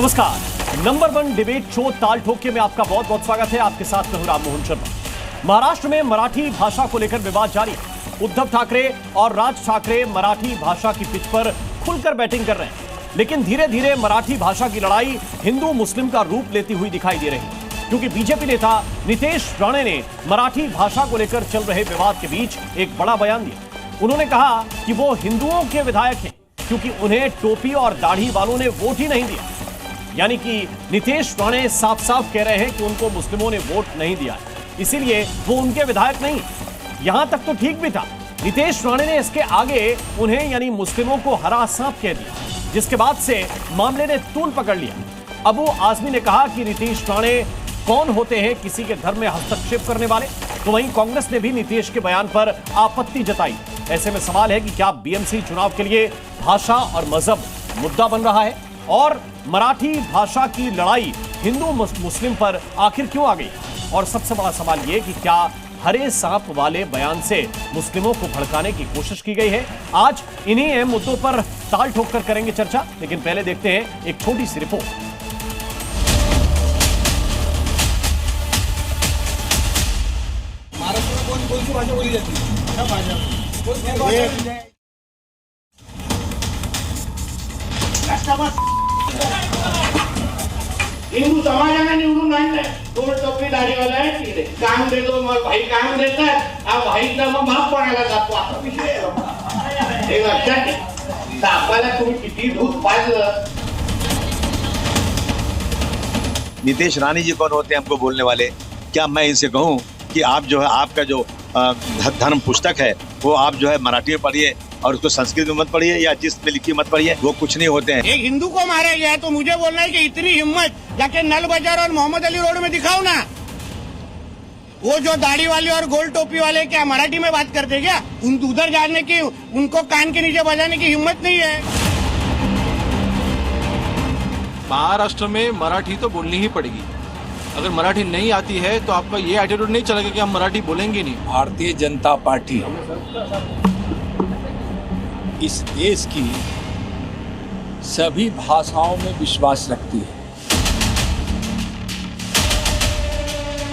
नमस्कार। Number 1 debate show ताल ठोके में आपका बहुत बहुत स्वागत है। आपके साथ मैं हूं राम मोहन शर्मा। महाराष्ट्र में मराठी भाषा को लेकर विवाद जारी है। उद्धव ठाकरे और राज ठाकरे मराठी भाषा की पिच पर खुलकर बैटिंग कर रहे हैं, लेकिन धीरे धीरे मराठी भाषा की लड़ाई हिंदू मुस्लिम का रूप लेती हुई दिखाई दे रही है, क्योंकि बीजेपी नेता नितेश राणे ने मराठी भाषा को लेकर चल रहे विवाद के बीच एक बड़ा बयान दिया। उन्होंने कहा कि वो हिंदुओं के विधायक हैं, क्योंकि उन्हें टोपी और दाढ़ी वालों ने वोट ही नहीं दिया। यानी कि नितेश राणे साफ साफ कह रहे हैं कि उनको मुस्लिमों ने वोट नहीं दिया, इसीलिए वो उनके विधायक नहीं। यहां तक तो ठीक भी था। नितेश राणे ने इसके आगे उन्हें यानी मुस्लिमों को हरा सांप कह दिया, जिसके बाद से मामले ने तूल पकड़ लिया। अबू आजमी ने कहा कि नितेश राणे कौन होते हैं किसी के धर्म में हस्तक्षेप करने वाले, तो वहीं कांग्रेस ने भी नीतीश के बयान पर आपत्ति जताई। ऐसे में सवाल है कि क्या बीएमसी चुनाव के लिए भाषा और मजहब मुद्दा बन रहा है, और मराठी भाषा की लड़ाई हिंदू मुस्लिम पर आखिर क्यों आ गई? और सबसे बड़ा सवाल यह कि क्या हरे सांप वाले बयान से मुस्लिमों को भड़काने की कोशिश की गई है? आज इन्हीं अहम मुद्दों पर ताल ठोक कर करेंगे चर्चा, लेकिन पहले देखते हैं एक छोटी सी रिपोर्ट। महाराष्ट्र में कौन सी भाषा बोली जाती है? क्या भाषा? हिंदू समाजाने निवडून आणलंय, दोन टोपी दाढीवाला आहे, ठीक आहे, काम देतो, मग भाई काम देतात, हा भाईचा मग भाग पडायला जातो, असा विषय आहे। हे लक्षात ठेवा, आपल्याला तुम्ही किती दूध पाजलं। नितेश राणे जी कौन होते हैं हमको बोलने वाले? क्या मैं इनसे कहूं कि आप जो है आपका जो धर्म पुस्तक है वो आप जो है मराठी में पढ़िए और उसको संस्कृत में मत पढ़िए या जिसमें लिखी मत पढ़िए, वो कुछ नहीं होते हैं। एक हिंदू को मारा गया तो मुझे बोलना है कि इतनी हिम्मत जाके नल बाजार और मोहम्मद अली रोड में दिखाओ ना। वो जो दाढ़ी वाले और गोल टोपी वाले क्या मराठी में बात करते क्या? उधर जाने की, उनको कान के नीचे बजाने की हिम्मत नहीं है। महाराष्ट्र में मराठी तो बोलनी ही पड़ेगी। अगर मराठी नहीं आती है तो आपका ये एटीट्यूड नहीं चलेगा कि हम मराठी बोलेंगे नहीं। भारतीय जनता पार्टी इस देश की सभी भाषाओं में विश्वास रखती है।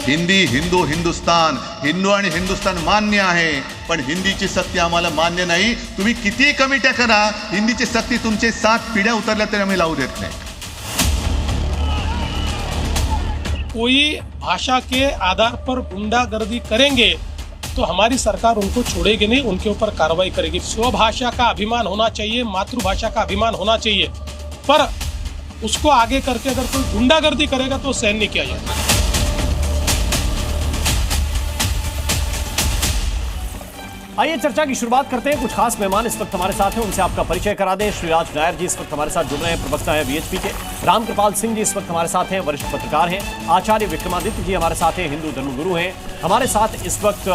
हिंदी, हिंदू, हिंदुस्तान, हिंदू आणि हिंदुस्तान मान्य आहे, पण हिंदीची सक्ती आम्हाला मान्य नाही। तुम्ही किती कमिट्या करा, हिंदीची सक्ती तुमचे 7 पिढ्या उतरल्या तरी आम्ही लावू देत नाही। कोई भाषा के आधार पर गुंडागर्दी करेंगे तो हमारी सरकार उनको छोड़ेगी नहीं, उनके ऊपर कार्रवाई करेगी। स्वभाषा का अभिमान होना चाहिए, मातृभाषा का अभिमान होना चाहिए, पर उसको आगे करके अगर कोई गुंडागर्दी करेगा तो सहन नहीं किया जाएगा। आइए चर्चा की शुरुआत करते हैं। कुछ खास मेहमान इस वक्त हमारे साथ हैं, उनसे आपका परिचय करा दें। श्रीराज नायर जी इस वक्त हमारे साथ जुड़ रहे हैं, प्रवक्ता हैं वीएचपी के। रामकृपाल सिंह जी इस वक्त हमारे साथ हैं, वरिष्ठ पत्रकार हैं। आचार्य विक्रमादित्य जी हमारे साथ हैं, हिंदू धर्मगुरु हैं। हमारे साथ इस वक्त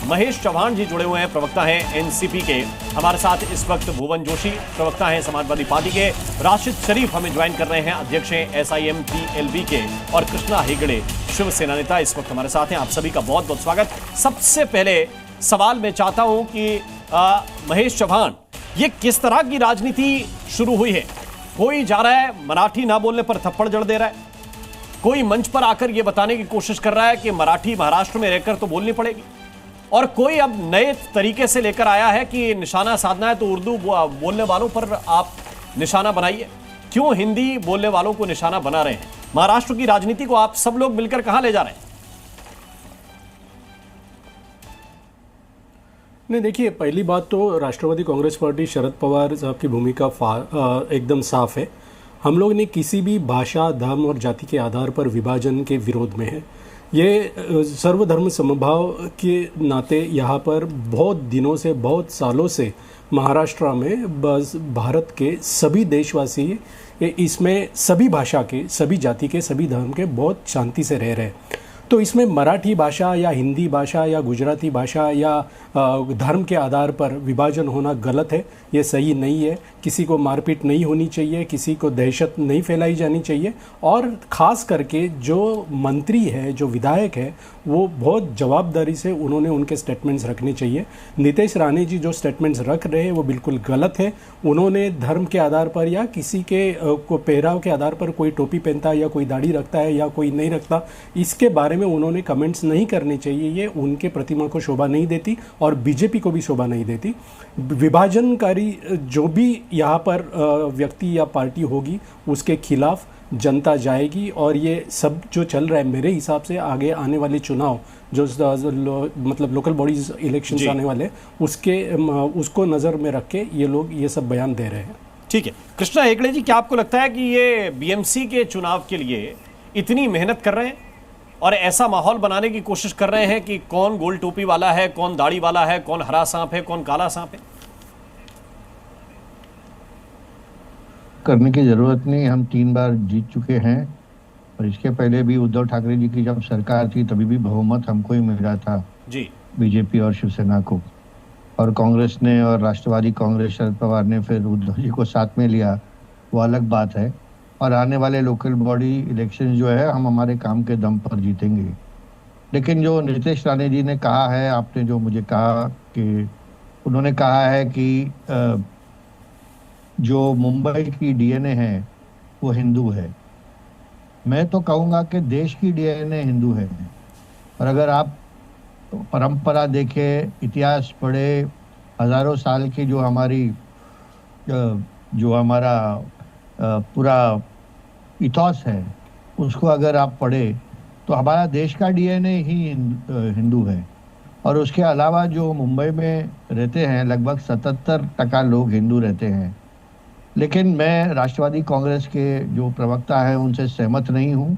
महेश चौहान जी जुड़े हुए हैं, प्रवक्ता हैं एनसीपी के। हमारे साथ इस वक्त भुवन जोशी प्रवक्ता हैं समाजवादी पार्टी के। राशिद शरीफ हमें ज्वाइन कर रहे हैं, अध्यक्ष हैं SIMPLB के। और कृष्णा हेगड़े शिवसेना नेता इस वक्त हमारे साथ हैं। आप सभी का बहुत बहुत स्वागत। सबसे पहले सवाल मैं चाहता हूं कि महेश चौहान, ये किस तरह की राजनीति शुरू हुई है? कोई जा रहा है मराठी ना बोलने पर थप्पड़ जड़ दे रहा है, कोई मंच पर आकर यह बताने की कोशिश कर रहा है कि मराठी महाराष्ट्र में रहकर तो बोलनी पड़ेगी, और कोई अब नए तरीके से लेकर आया है कि निशाना साधना है तो उर्दू बोलने वालों पर आप निशाना बनाइए। क्यों हिंदी बोलने वालों को निशाना बना रहे हैं? महाराष्ट्र की राजनीति को आप सब लोग मिलकर कहां ले जा रहे हैं? नहीं, देखिए, पहली बात तो राष्ट्रवादी कांग्रेस पार्टी शरद पवार साहब की भूमिका एकदम साफ है। हम लोग ने किसी भी भाषा, धर्म और जाति के आधार पर विभाजन के विरोध में है। ये सर्वधर्म समभाव के नाते यहाँ पर बहुत दिनों से, बहुत सालों से महाराष्ट्र में बस भारत के सभी देशवासी इसमें सभी भाषा के, सभी जाति के, सभी धर्म के बहुत शांति से रह रहे हैं। तो इसमें मराठी भाषा या हिंदी भाषा या गुजराती भाषा या धर्म के आधार पर विभाजन होना गलत है, ये सही नहीं है। किसी को मारपीट नहीं होनी चाहिए, किसी को दहशत नहीं फैलाई जानी चाहिए। और ख़ास करके जो मंत्री है, जो विधायक है, वो बहुत जवाबदारी से उन्होंने उनके स्टेटमेंट्स रखने चाहिए। नीतीश राणे जी जो स्टेटमेंट्स रख रहे हैं वो बिल्कुल गलत है। उन्होंने धर्म के आधार पर या किसी के को पहराव के आधार पर कोई टोपी पहनता है या कोई दाढ़ी रखता है या कोई नहीं रखता, इसके बारे में उन्होंने कमेंट्स नहीं करने चाहिए। ये उनके प्रतिमा को शोभा नहीं देती और बीजेपी को भी शोभा नहीं देती। विभाजनकारी जो भी यहाँ पर व्यक्ति या पार्टी होगी उसके खिलाफ जनता जाएगी और ये सब जो चल रहा है मेरे हिसाब से आगे आने वाले चुनाव जो मतलब लोकल बॉडीज इलेक्शंस आने वाले उसको नज़र में रख के ये लोग ये सब बयान दे रहे हैं। ठीक है, कृष्णा हेगड़े जी, क्या आपको लगता है कि ये बीएमसी के चुनाव के लिए इतनी मेहनत कर रहे हैं और ऐसा माहौल बनाने की कोशिश कर रहे हैं कि कौन गोल टोपी वाला है, कौन दाढ़ी वाला है, कौन हरा सांप है, कौन काला सांप है? करने की जरूरत नहीं, हम 3 बार जीत चुके हैं और इसके पहले भी उद्धव ठाकरे जी की जब सरकार थी तभी भी बहुमत हमको ही मिला था जी, बीजेपी और शिवसेना को, और कांग्रेस ने और राष्ट्रवादी कांग्रेस शरद पवार ने फिर उद्धव जी को साथ में लिया, वो अलग बात है। और आने वाले लोकल बॉडी इलेक्शन जो है हम हमारे काम के दम पर जीतेंगे। लेकिन जो नीतीश राणे जी ने कहा है, आपने जो मुझे कहा कि उन्होंने कहा है कि जो मुंबई की डीएनए है वो हिंदू है, मैं तो कहूँगा कि देश की डीएनए हिंदू है। और अगर आप परंपरा देखें, इतिहास पढ़े, हजारों साल की जो हमारा पूरा इतिहास है उसको अगर आप पढ़े तो हमारा देश का डीएनए ही हिंदू है। और उसके अलावा जो मुंबई में रहते हैं लगभग 77% लोग हिंदू रहते हैं। लेकिन मैं राष्ट्रवादी कांग्रेस के जो प्रवक्ता हैं उनसे सहमत नहीं हूँ।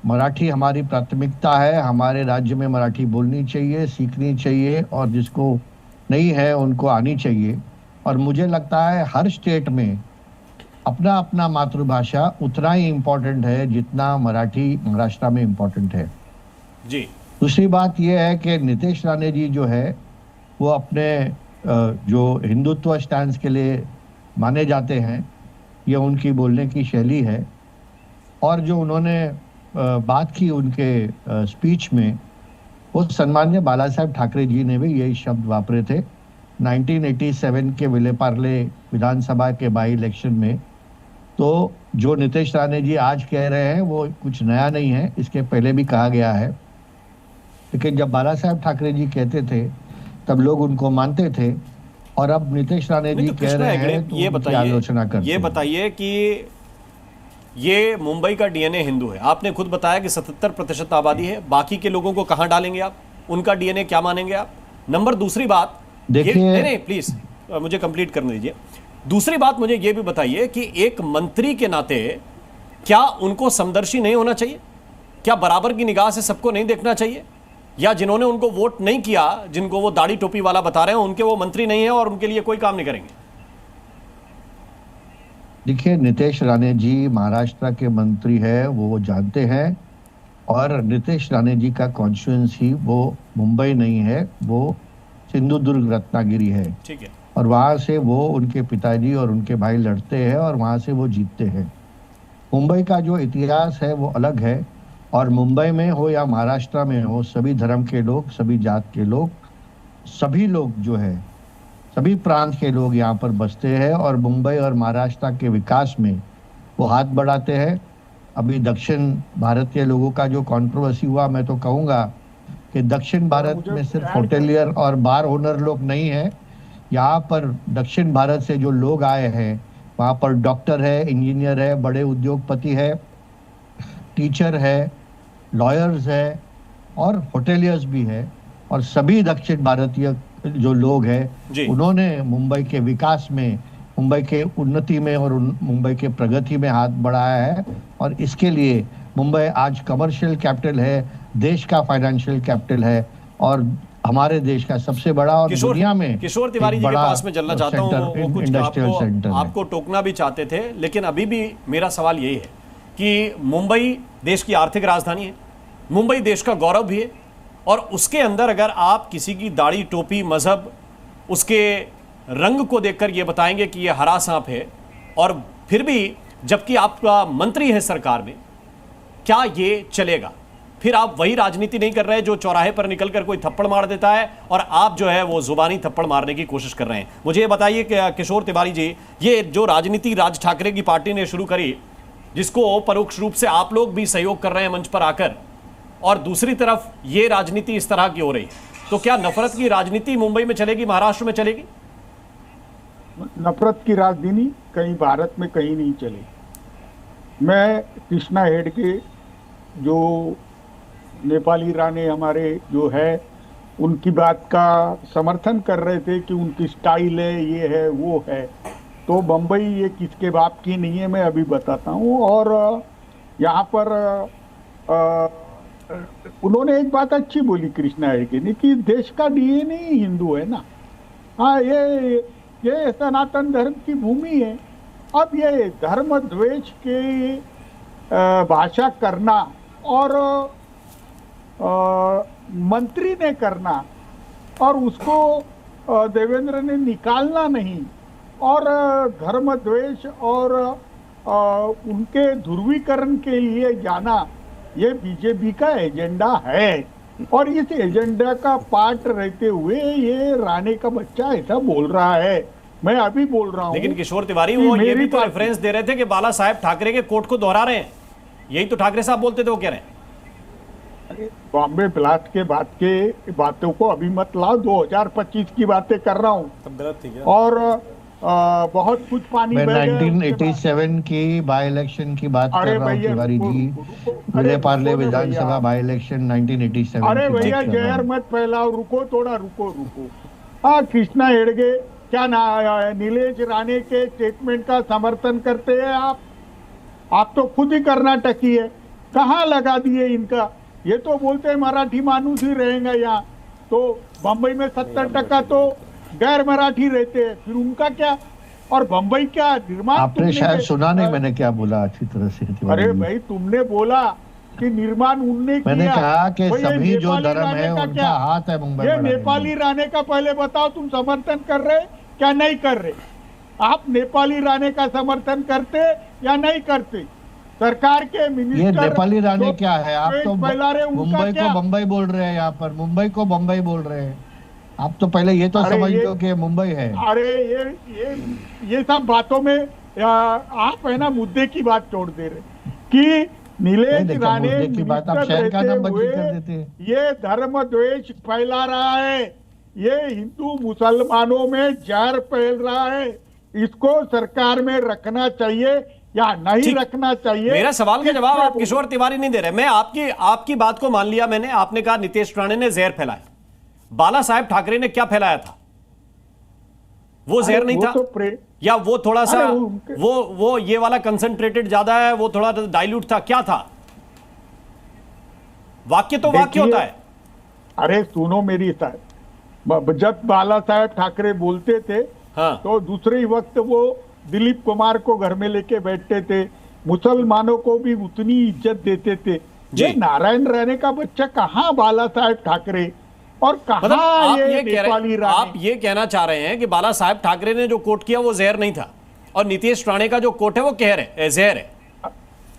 मराठी हमारी प्राथमिकता है, हमारे राज्य में मराठी बोलनी चाहिए, सीखनी चाहिए और जिसको नहीं है उनको आनी चाहिए। और मुझे लगता है हर स्टेट में अपना अपना मातृभाषा उतना ही इम्पोर्टेंट है जितना मराठी महाराष्ट्र में इम्पोर्टेंट है जी। दूसरी बात यह है कि नीतीश राणे जी जो है वो अपने जो हिंदुत्व स्टैंड के लिए माने जाते हैं, ये उनकी बोलने की शैली है। और जो उन्होंने बात की उनके स्पीच में, वो सम्माननीय बाला साहेब ठाकरे जी ने भी यही शब्द वापरे थे 1987 के विलेपार्ले विधानसभा के बाई इलेक्शन में। तो जो नीतीश राणे जी आज कह रहे हैं वो कुछ नया नहीं है, इसके पहले भी कहा गया है। लेकिन जब बाला साहेब ठाकरे जी कहते थे तब लोग उनको मानते थे, और अब नीतीश राणे जी कह रहे हैं तो उनकी आलोचना करते हैं। ये बताइए कि ये मुंबई का डीएनए हिंदू है, आपने खुद बताया कि 77% आबादी है, बाकी के लोगों को कहां डालेंगे आप? उनका डीएनए क्या मानेंगे आप? नंबर दूसरी बात देखिए, नहीं प्लीज मुझे कंप्लीट करने दीजिए। दूसरी बात मुझे ये भी बताइए कि एक मंत्री के नाते क्या उनको समदर्शी नहीं होना चाहिए? क्या बराबर की निगाह से सबको नहीं देखना चाहिए? या जिन्होंने उनको वोट नहीं किया, जिनको वो दाढ़ी टोपी वाला बता रहे हैं, उनके वो मंत्री नहीं है और उनके लिए कोई काम नहीं करेंगे? देखिए, नीतीश राणे जी महाराष्ट्र के मंत्री है, वो जानते हैं। और नीतीश राणे जी का कॉन्स्टिट्यूएंसी वो मुंबई नहीं है, वो सिंधुदुर्ग रत्नागिरी है। ठीक है। और वहां से वो उनके पिताजी और उनके भाई लड़ते हैं और वहां से वो जीतते हैं। मुंबई का जो इतिहास है वो अलग है, और मुंबई में हो या महाराष्ट्र में हो, सभी धर्म के लोग, सभी जात के लोग, सभी लोग जो है, सभी प्रांत के लोग यहाँ पर बसते हैं और मुंबई और महाराष्ट्र के विकास में वो हाथ बढ़ाते हैं। अभी दक्षिण भारत के लोगों का जो कंट्रोवर्सी हुआ, मैं तो कहूँगा कि दक्षिण भारत में सिर्फ होटेलियर और बार ओनर लोग नहीं है। यहाँ पर दक्षिण भारत से जो लोग आए हैं, वहाँ पर डॉक्टर है, इंजीनियर है, बड़े उद्योगपति है, टीचर है, लॉयर्स है और होटेलियर्स भी है। और सभी दक्षिण भारतीय जो लोग हैं उन्होंने मुंबई के विकास में, मुंबई के उन्नति में और मुंबई के प्रगति में हाथ बढ़ाया है। और इसके लिए मुंबई आज कमर्शियल कैपिटल है, देश का फाइनेंशियल कैपिटल है और हमारे देश का सबसे बड़ा और दुनिया में। किशोर तिवारी जी के पास में चलना चाहता हूं, वो कुछ आपको टोकना भी चाहते थे, लेकिन अभी भी मेरा सवाल यही है कि मुंबई देश की आर्थिक राजधानी है, मुंबई देश का गौरव भी है, और उसके अंदर अगर आप किसी की दाढ़ी, टोपी, मजहब, उसके रंग को देखकर ये बताएंगे कि ये हरा सांप है, और फिर भी जबकि आपका मंत्री है सरकार में, क्या ये चलेगा? फिर आप वही राजनीति नहीं कर रहे जो चौराहे पर निकलकर कोई थप्पड़ मार देता है और आप जो है वो जुबानी थप्पड़ मारने की कोशिश कर रहे हैं। मुझे ये बताइए कि किशोर तिवारी जी, ये जो राजनीति राज ठाकरे की पार्टी ने शुरू करी, जिसको परोक्ष रूप से आप लोग भी सहयोग कर रहे हैं मंच पर आकर, और दूसरी तरफ ये राजनीति इस तरह की हो रही है, तो क्या नफरत की राजनीति मुंबई में चलेगी, महाराष्ट्र में चलेगी? नफरत की राजनीति कहीं भारत में कहीं नहीं चलेगी। मैं कृष्णा हेगड़े जो नेपाली राणे हमारे जो है उनकी बात का समर्थन कर रहे थे कि उनकी स्टाइल है, ये है वो है, तो बम्बई ये किसके बाप की नहीं है मैं अभी बताता हूँ। और यहाँ पर उन्होंने एक बात अच्छी बोली कृष्णा हेगड़े ने कि देश का डीएनए ही हिंदू है ना। हाँ, ये सनातन धर्म की भूमि है। अब ये धर्म द्वेष के भाषा करना और मंत्री ने करना और उसको देवेंद्र ने निकालना नहीं, और धर्म द्वेष और उनके ध्रुवीकरण के लिए जाना, ये बीजेपी का एजेंडा है। और इस एजेंडा का पार्ट रहते हुए ये राणे का बच्चा ऐसा बोल रहा है, मैं अभी बोल रहा हूँ। लेकिन किशोर तिवारी वो ये भी तो रेफरेंस दे रहे थे कि बाला साहेब ठाकरे के कोट को दोहरा रहे हैं, यही तो ठाकरे साहब बोलते थे, वो कह रहे हैं। बॉम्बे ब्लास्ट के बाद के बातों को अभी मत लाओ, 2025 की बातें कर रहा हूँ। तब गलत थी क्या? और बहुत कुछ पानी मैं 1987 की बाई इलेक्शन की बात कर रहा हूँ तिवारी जी, विजय पार्ले विधानसभा बाई इलेक्शन 1987। अरे भैया जहर मत फैलाओ, रुको थोड़ा, रुको। हाँ, कृष्णा हेगड़े क्या नीलेश राणे के स्टेटमेंट का समर्थन करते हैं आप तो खुद ही कर्नाटकी है, कहाँ लगा दिए इनका। ये तो बोलते हैं मराठी मानुस ही रहेगा यहाँ, तो बम्बई में 70% तो गैर मराठी रहते हैं, फिर उनका क्या। और बम्बई क्या निर्माण, आपने शायद सुना नहीं मैंने क्या बोला अच्छी तरह से। अरे भाई तुमने बोला कि निर्माण उनने किया, मैंने कहा कि सभी जो धर्म है उनका हाथ है मुंबई। ये नेपाली राणे का पहले बताओ, तुम समर्थन कर रहे क्या नहीं कर रहे? आप नेपाली राणे का समर्थन करते या नहीं करते? सरकार के मिनिस्टर, ये नेपाली राणे क्या है? आप तो मुंबई को बम्बई बोल रहे हैं, यहाँ पर मुंबई को बम्बई बोल रहे हैं। आप तो पहले ये तो समझ लो कि मुंबई है। अरे ये सब बातों में आप है ना मुद्दे की बात छोड़ दे रहे कि नीलेश राणे की बात आप शहर का नाम बदली कर देते हैं। ये धर्म द्वेष फैला रहा है, ये हिंदू मुसलमानों में जहर फैल रहा है, इसको सरकार में रखना चाहिए या नहीं रखना चाहिए? मेरा सवाल का जवाब आप किशोर तिवारी नहीं दे रहे। मैं आपकी बात को मान लिया मैंने। आपने कहा नीतीश राणे ने जहर फैलाया, बाला साहेब ठाकरे ने क्या फैलाया था? वो जहर नहीं था तो या वो थोड़ा सा वो ये वाला कंसंट्रेटेड ज्यादा है, वो थोड़ा डाइल्यूट था, क्या था? वाक्य तो वाक्य होता है। अरे सुनो मेरी साहब, जब बाला साहेब ठाकरे बोलते थे हाँ, तो दूसरे ही वक्त वो दिलीप कुमार को घर में लेके बैठते थे, मुसलमानों को भी उतनी इज्जत देते थे। ये नारायण राणे का बच्चा कहाँ बाला साहेब ठाकरे और कहाँ ये नेपाली राणे? आप ये कहना चाह रहे हैं कि बाला साहेब ठाकरे ने जो कोट किया वो जहर नहीं था और नीतीश राणे का जो कोट है वो कहर है, जहर है।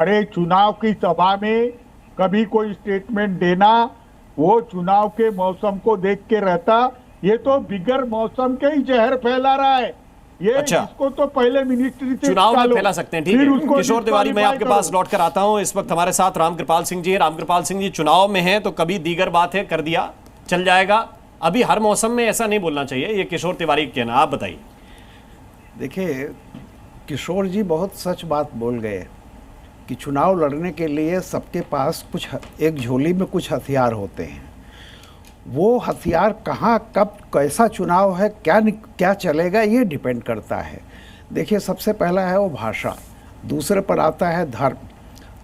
अरे चुनाव की सभा में कभी कोई स्टेटमेंट देना, वो चुनाव के मौसम को देख के रहता, ये तो बिगर मौसम के ही जहर फैला रहा है। ये अच्छा, इसको तो पहले मिनिस्ट्री से चुनाव में फैला सकते हैं, ठीक है। किशोर तिवारी, मैं आपके पास लौट कर आता हूं। इस वक्त हमारे साथ रामकृपाल सिंह जी है। रामकृपाल सिंह जी, चुनाव में है तो कभी दीगर बात है, कर दिया चल जाएगा, अभी हर मौसम में ऐसा नहीं बोलना चाहिए, ये किशोर तिवारी कहना, आप बताइए। देखिए, किशोर जी बहुत सच बात बोल गए कि चुनाव लड़ने के लिए सबके पास कुछ एक झोली में कुछ हथियार होते हैं। वो हथियार कहाँ कब कैसा चुनाव है, क्या चलेगा, ये डिपेंड करता है। देखिए, सबसे पहला है वो भाषा, दूसरे पर आता है धर्म,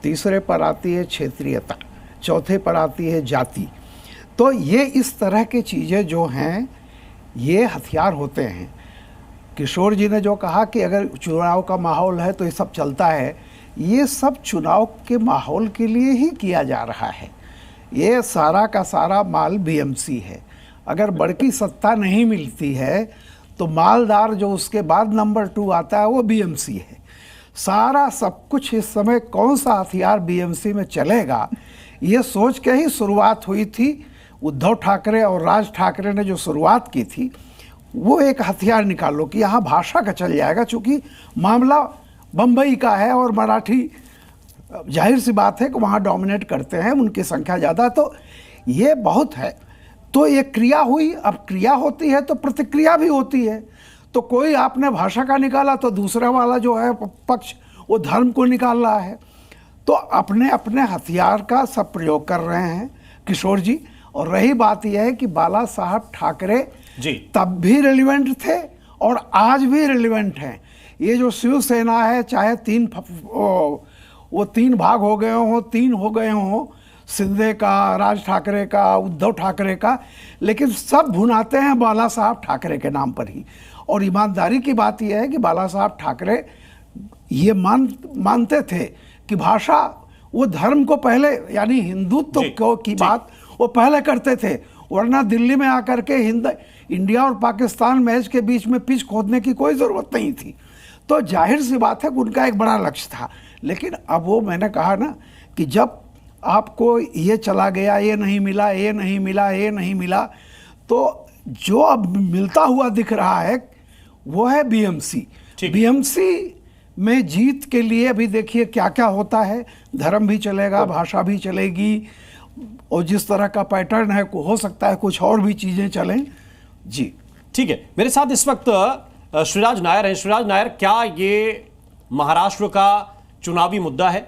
तीसरे पर आती है क्षेत्रीयता, चौथे पर आती है जाति। तो ये इस तरह की चीज़ें जो हैं ये हथियार होते हैं। किशोर जी ने जो कहा कि अगर चुनाव का माहौल है तो ये सब चलता है, ये सब चुनाव के माहौल के लिए ही किया जा रहा है। ये सारा का सारा माल बीएमसी है। अगर बड़की सत्ता नहीं मिलती है तो मालदार जो उसके बाद नंबर 2 आता है वो बीएमसी है। सारा सब कुछ इस समय कौन सा हथियार बीएमसी में चलेगा, ये सोच के ही शुरुआत हुई थी। उद्धव ठाकरे और राज ठाकरे ने जो शुरुआत की थी, वो एक हथियार निकालो कि यहाँ भाषा का चल जाएगा, चूँकि मामला बम्बई का है और मराठी जाहिर सी बात है कि वहाँ डोमिनेट करते हैं, उनकी संख्या ज़्यादा, तो ये बहुत है। तो ये क्रिया हुई, अब क्रिया होती है तो प्रतिक्रिया भी होती है। तो कोई आपने भाषा का निकाला तो दूसरा वाला जो है पक्ष वो धर्म को निकाल रहा है। तो अपने अपने हथियार का सब प्रयोग कर रहे हैं किशोर जी। और रही बात यह है कि बाला साहब ठाकरे जी तब भी रिलेवेंट थे और आज भी रिलेवेंट हैं। ये जो शिवसेना है, चाहे वो तीन भाग हो गए हों, तीन हो गए हों, शिंदे का, राज ठाकरे का, उद्धव ठाकरे का, लेकिन सब भुनाते हैं बाला साहब ठाकरे के नाम पर ही। और ईमानदारी की बात यह है कि बाला साहब ठाकरे ये मानते थे कि भाषा वो धर्म को पहले, यानी हिंदुत्व की बात वो पहले करते थे, वरना दिल्ली में आकर के इंडिया और पाकिस्तान मैच के बीच में पिच खोदने की कोई ज़रूरत नहीं थी। तो जाहिर सी बात है कि उनका एक बड़ा लक्ष्य था। लेकिन अब वो मैंने कहा ना कि जब आपको ये चला गया, ये नहीं मिला, ये नहीं मिला, ये नहीं मिला, तो जो अब मिलता हुआ दिख रहा है वो है बीएमसी। बीएमसी में जीत के लिए अभी देखिए क्या क्या होता है। धर्म भी चलेगा, भाषा भी चलेगी, और जिस तरह का पैटर्न है हो सकता है कुछ और भी चीज़ें चलें। जी ठीक है, मेरे साथ इस वक्त श्रीराज नायर हैं। श्रीराज नायर, क्या ये महाराष्ट्र का चुनावी मुद्दा है?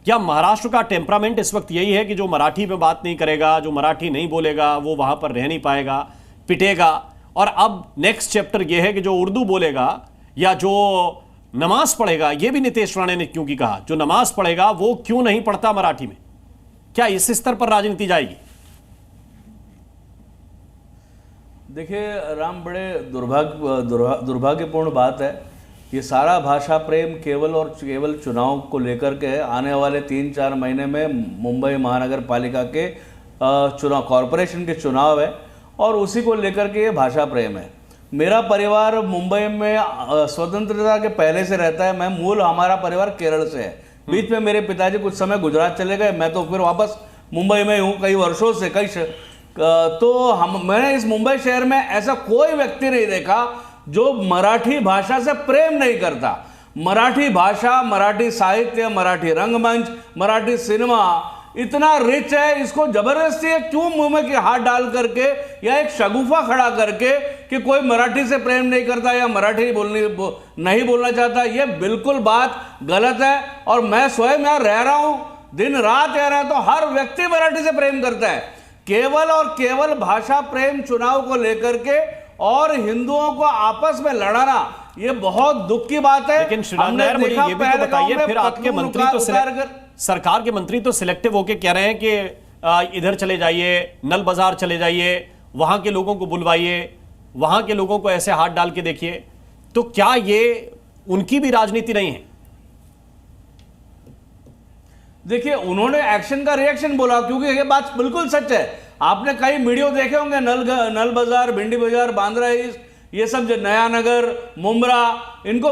क्या महाराष्ट्र का टेम्परामेंट इस वक्त यही है कि जो मराठी में बात नहीं करेगा, जो मराठी नहीं बोलेगा, वो वहां पर रह नहीं पाएगा, पिटेगा? और अब नेक्स्ट चैप्टर यह है कि जो उर्दू बोलेगा या जो नमाज पढ़ेगा, यह भी नीतीश राणे ने क्योंकि कहा, जो नमाज पढ़ेगा वो क्यों नहीं पढ़ता मराठी में? क्या इस स्तर पर राजनीति जाएगी? देखिए राम, बड़े दुर्भाग्यपूर्ण बात है। ये सारा भाषा प्रेम केवल और केवल चुनाव को लेकर के आने वाले 3-4 महीने में मुंबई महानगर पालिका के चुनाव, कॉरपोरेशन के चुनाव है, और उसी को लेकर के ये भाषा प्रेम है। मेरा परिवार मुंबई में स्वतंत्रता के पहले से रहता है। हमारा परिवार केरल से है। बीच में मेरे पिताजी कुछ समय गुजरात चले गए, मैं तो फिर वापस मुंबई में हूँ कई वर्षों से। मैंने इस मुंबई शहर में ऐसा कोई व्यक्ति नहीं देखा जो मराठी भाषा से प्रेम नहीं करता। मराठी भाषा, मराठी साहित्य, मराठी रंगमंच, मराठी सिनेमा इतना रिच है, इसको जबरदस्ती क्यों मुंह में हाथ डाल करके या एक शगुफा खड़ा करके कि कोई मराठी से प्रेम नहीं करता या मराठी नहीं बोलना चाहता, ये बिल्कुल बात गलत है। और मैं स्वयं यहाँ रह रहा हूँ, दिन रात रह रहा हूँ, तो हर व्यक्ति मराठी से प्रेम करता है। केवल और केवल भाषा प्रेम चुनाव को लेकर के और हिंदुओं को आपस में लड़ाना, ये बहुत दुख की बात है। लेकिन श्रीराज नायर, मुझे ये भी तो बताइए, फिर आपके मंत्री तो सरकार के मंत्री तो सिलेक्टिव होके कह रहे हैं कि इधर चले जाइए, नल बाजार चले जाइए, वहां के लोगों को बुलवाइए, वहां के लोगों को ऐसे हाथ डाल के देखिए। तो क्या ये उनकी भी राजनीति नहीं है? देखिए, उन्होंने एक्शन का रिएक्शन बोला, क्योंकि ये बात बिल्कुल सच है। आपने कई वीडियो देखे होंगे, नल बाजार, भिंडी बाजार, बांद्रा ईस्ट, ये सब जो नया नगर, मुंब्रा, इनको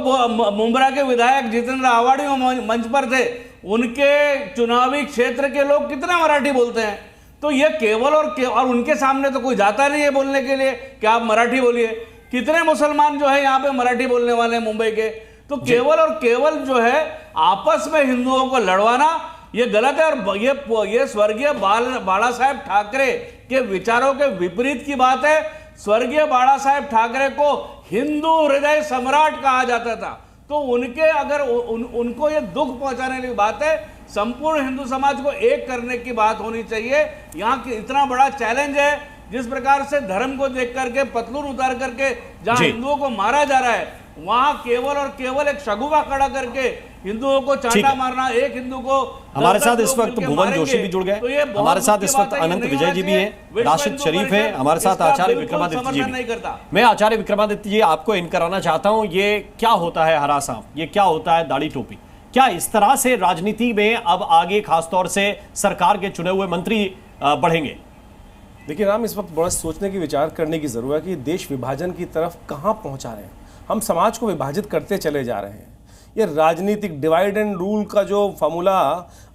मुंब्रा के विधायक जितेंद्र आवाड़ी मंच पर थे, उनके चुनावी क्षेत्र के लोग कितना मराठी बोलते हैं। तो ये केवल और उनके सामने तो कोई जाता नहीं है बोलने के लिए कि आप मराठी बोलिए। कितने मुसलमान जो है यहाँ पे मराठी बोलने वाले हैं मुंबई के। तो केवल और केवल जो है आपस में हिंदुओं को लड़वाना, ये गलत है। और ये स्वर्गीय बाला साहेब ठाकरे के विचारों के विपरीत की बात है। स्वर्गीय बाला साहेब ठाकरे को हिंदू हृदय सम्राट कहा जाता था। तो उनके अगर उनको ये दुख पहुंचाने की बात है, संपूर्ण हिंदू समाज को एक करने की बात होनी चाहिए। यहाँ की इतना बड़ा चैलेंज है, जिस प्रकार से धर्म को देख करके पतलून उतार करके जहां हिंदुओं को मारा जा रहा है, वहां केवल और केवल एक शगुफा खड़ा करके हिंदुओं को चांटा मारना, एक हिंदू को। हमारे साथ इस वक्त भुवन जोशी भी जुड़ गए, तो हमारे साथ इस वक्त अनंत विजय जी भी हैं, राशिद शरीफ है, हमारे साथ आचार्य विक्रमादित्य जी भी। मैं आचार्य विक्रमादित्य जी आपको इन कराना चाहता हूं, ये क्या होता है हरा सांप, ये क्या होता है दाढ़ी टोपी? क्या इस तरह से राजनीति में अब आगे खासतौर से सरकार के चुने हुए मंत्री बढ़ेंगे? देखिए राम, इस वक्त बड़ा सोचने की, विचार करने की जरूरत है कि देश विभाजन की तरफ कहां पहुंचा रहे हैं। हम समाज को विभाजित करते चले जा रहे हैं। ये राजनीतिक डिवाइड एंड रूल का जो फॉर्मूला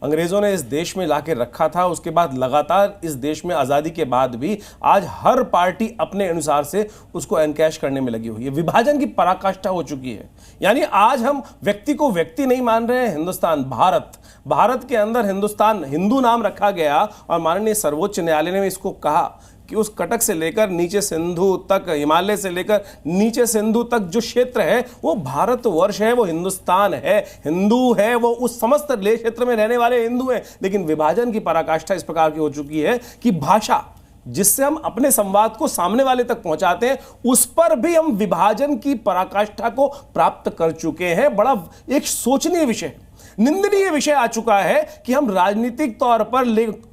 अंग्रेजों ने इस देश में लाके रखा था, उसके बाद लगातार इस देश में आज़ादी के बाद भी आज हर पार्टी अपने अनुसार से उसको एनकैश करने में लगी हुई है। विभाजन की पराकाष्ठा हो चुकी है। यानी आज हम व्यक्ति को व्यक्ति नहीं मान रहे हैं, हिंदुस्तान, भारत के अंदर हिंदुस्तान हिंदू नाम रखा गया और माननीय सर्वोच्च न्यायालय ने इसको कहा कि उस कटक से लेकर नीचे सिंधु तक, हिमालय से लेकर नीचे सिंधु तक जो क्षेत्र है वो भारतवर्ष है, वो हिंदुस्तान है, हिंदू है, वो उस समस्त लेह क्षेत्र में रहने वाले हिंदू हैं। लेकिन विभाजन की पराकाष्ठा इस प्रकार की हो चुकी है कि भाषा जिससे हम अपने संवाद को सामने वाले तक पहुंचाते हैं, उस पर भी हम विभाजन की पराकाष्ठा को प्राप्त कर चुके हैं। बड़ा एक सोचनीय विषय, निंदनीय विषय आ चुका है कि हम राजनीतिक तौर पर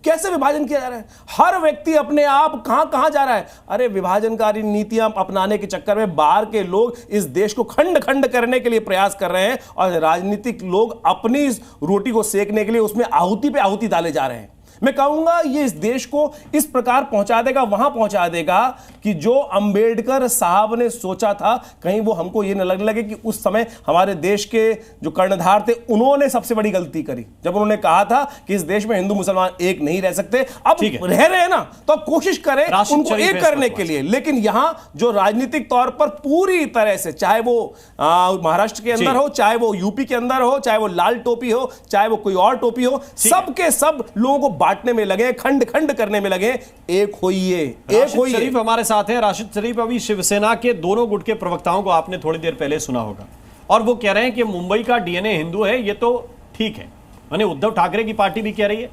कैसे विभाजन किया जा रहा है। हर व्यक्ति अपने आप कहां जा रहा है। अरे विभाजनकारी नीतियां अपनाने के चक्कर में बाहर के लोग इस देश को खंड खंड करने के लिए प्रयास कर रहे हैं और राजनीतिक लोग अपनी रोटी को सेकने के लिए उसमें आहुति पे आहुति डाले जा रहे हैं। मैं कहूंगा ये इस देश को इस प्रकार पहुंचा देगा, वहां पहुंचा देगा कि जो अंबेडकर साहब ने सोचा था, कहीं वो हमको ये न लगने लगे कि उस समय हमारे देश के जो कर्णधार थे उन्होंने सबसे बड़ी गलती करी जब उन्होंने कहा था कि इस देश में हिंदू मुसलमान एक नहीं रह सकते। अब रह रहे हैं ना, तो अब कोशिश करें उनको एक करने के लिए। लेकिन यहां जो राजनीतिक तौर पर पूरी तरह से, चाहे वो महाराष्ट्र के अंदर हो, चाहे वो यूपी के अंदर हो, चाहे वो लाल टोपी हो, चाहे वो कोई और टोपी हो, सबके सब लोगों को बांटने में लगे, खंड खंड करने में लगे। एक होइए, एक होइए। शरीफ हमारे साथ हैं। राशिद शरीफ, अभी शिवसेना के दोनों गुट के प्रवक्ताओं को आपने थोड़ी देर पहले सुना होगा और वो कह रहे हैं कि मुंबई का डीएनए हिंदू है। ये तो ठीक है, माने उद्धव ठाकरे की पार्टी भी कह रही है,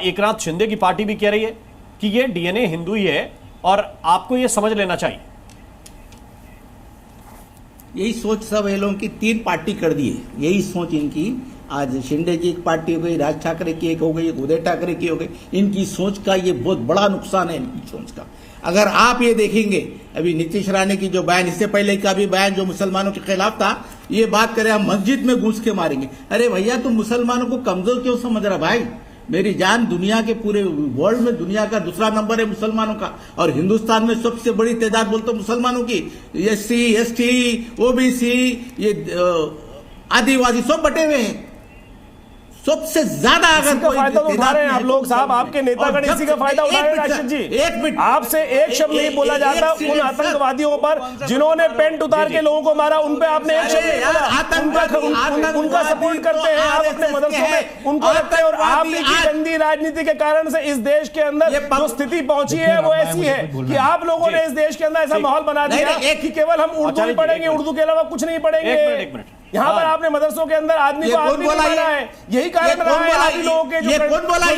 एकनाथ शिंदे की पार्टी भी कह रही है कि ये डीएनए हिंदू ही है और आपको ये समझ लेना चाहिए। यही सोच सब ये लोगों की तीन पार्टी कर दी है, यही सोच इनकी। आज शिंदे जी की पार्टी हो गई, राज ठाकरे की एक हो गई, उदय ठाकरे की हो गई। इनकी सोच का ये बहुत बड़ा नुकसान है, इनकी सोच का। अगर आप ये देखेंगे, अभी नीतीश राणे की जो बयान, इससे पहले का भी बयान जो मुसलमानों के खिलाफ था, ये बात करें हम मस्जिद में घुस के मारेंगे। अरे भैया तुम मुसलमानों को कमजोर क्यों समझ रहा भाई? मेरी जान, दुनिया के पूरे वर्ल्ड में दुनिया का दूसरा नंबर है मुसलमानों का, और हिंदुस्तान में सबसे बड़ी तादाद बोलते मुसलमानों की। SC, ST, OBC, ये आदिवासी सब बटे हुए हैं। सबसे ज्यादा अगर कोई फायदा तो उठा रहे हैं आप लोग साहब, आपके नेतागण इसी का फायदा उठा रहे हैं। राशिद जी, एक मिनट, आपसे एक शब्द नहीं बोला जाता उन आतंकवादियों पर जिन्होंने पेंट उतार के लोगों को मारा, उन पे आपने एक शब्द नहीं बोला। उनका सपोर्ट करते हैं आप अपने मदरसों में, उनको लगता है। और आप भी गंदी राजनीति के कारण से इस देश के अंदर जो स्थिति पहुंची है वो ऐसी है कि आप लोगों ने इस देश के अंदर ऐसा माहौल बना दिया कि केवल हम उर्दू ही पढ़ेंगे, उर्दू के अलावा कुछ नहीं पढ़ेंगे। यहाँ पर आपने मदरसों के अंदर आदमी को आदमी नहीं माना है, यही कारण रहा है। आदि लोगों के जो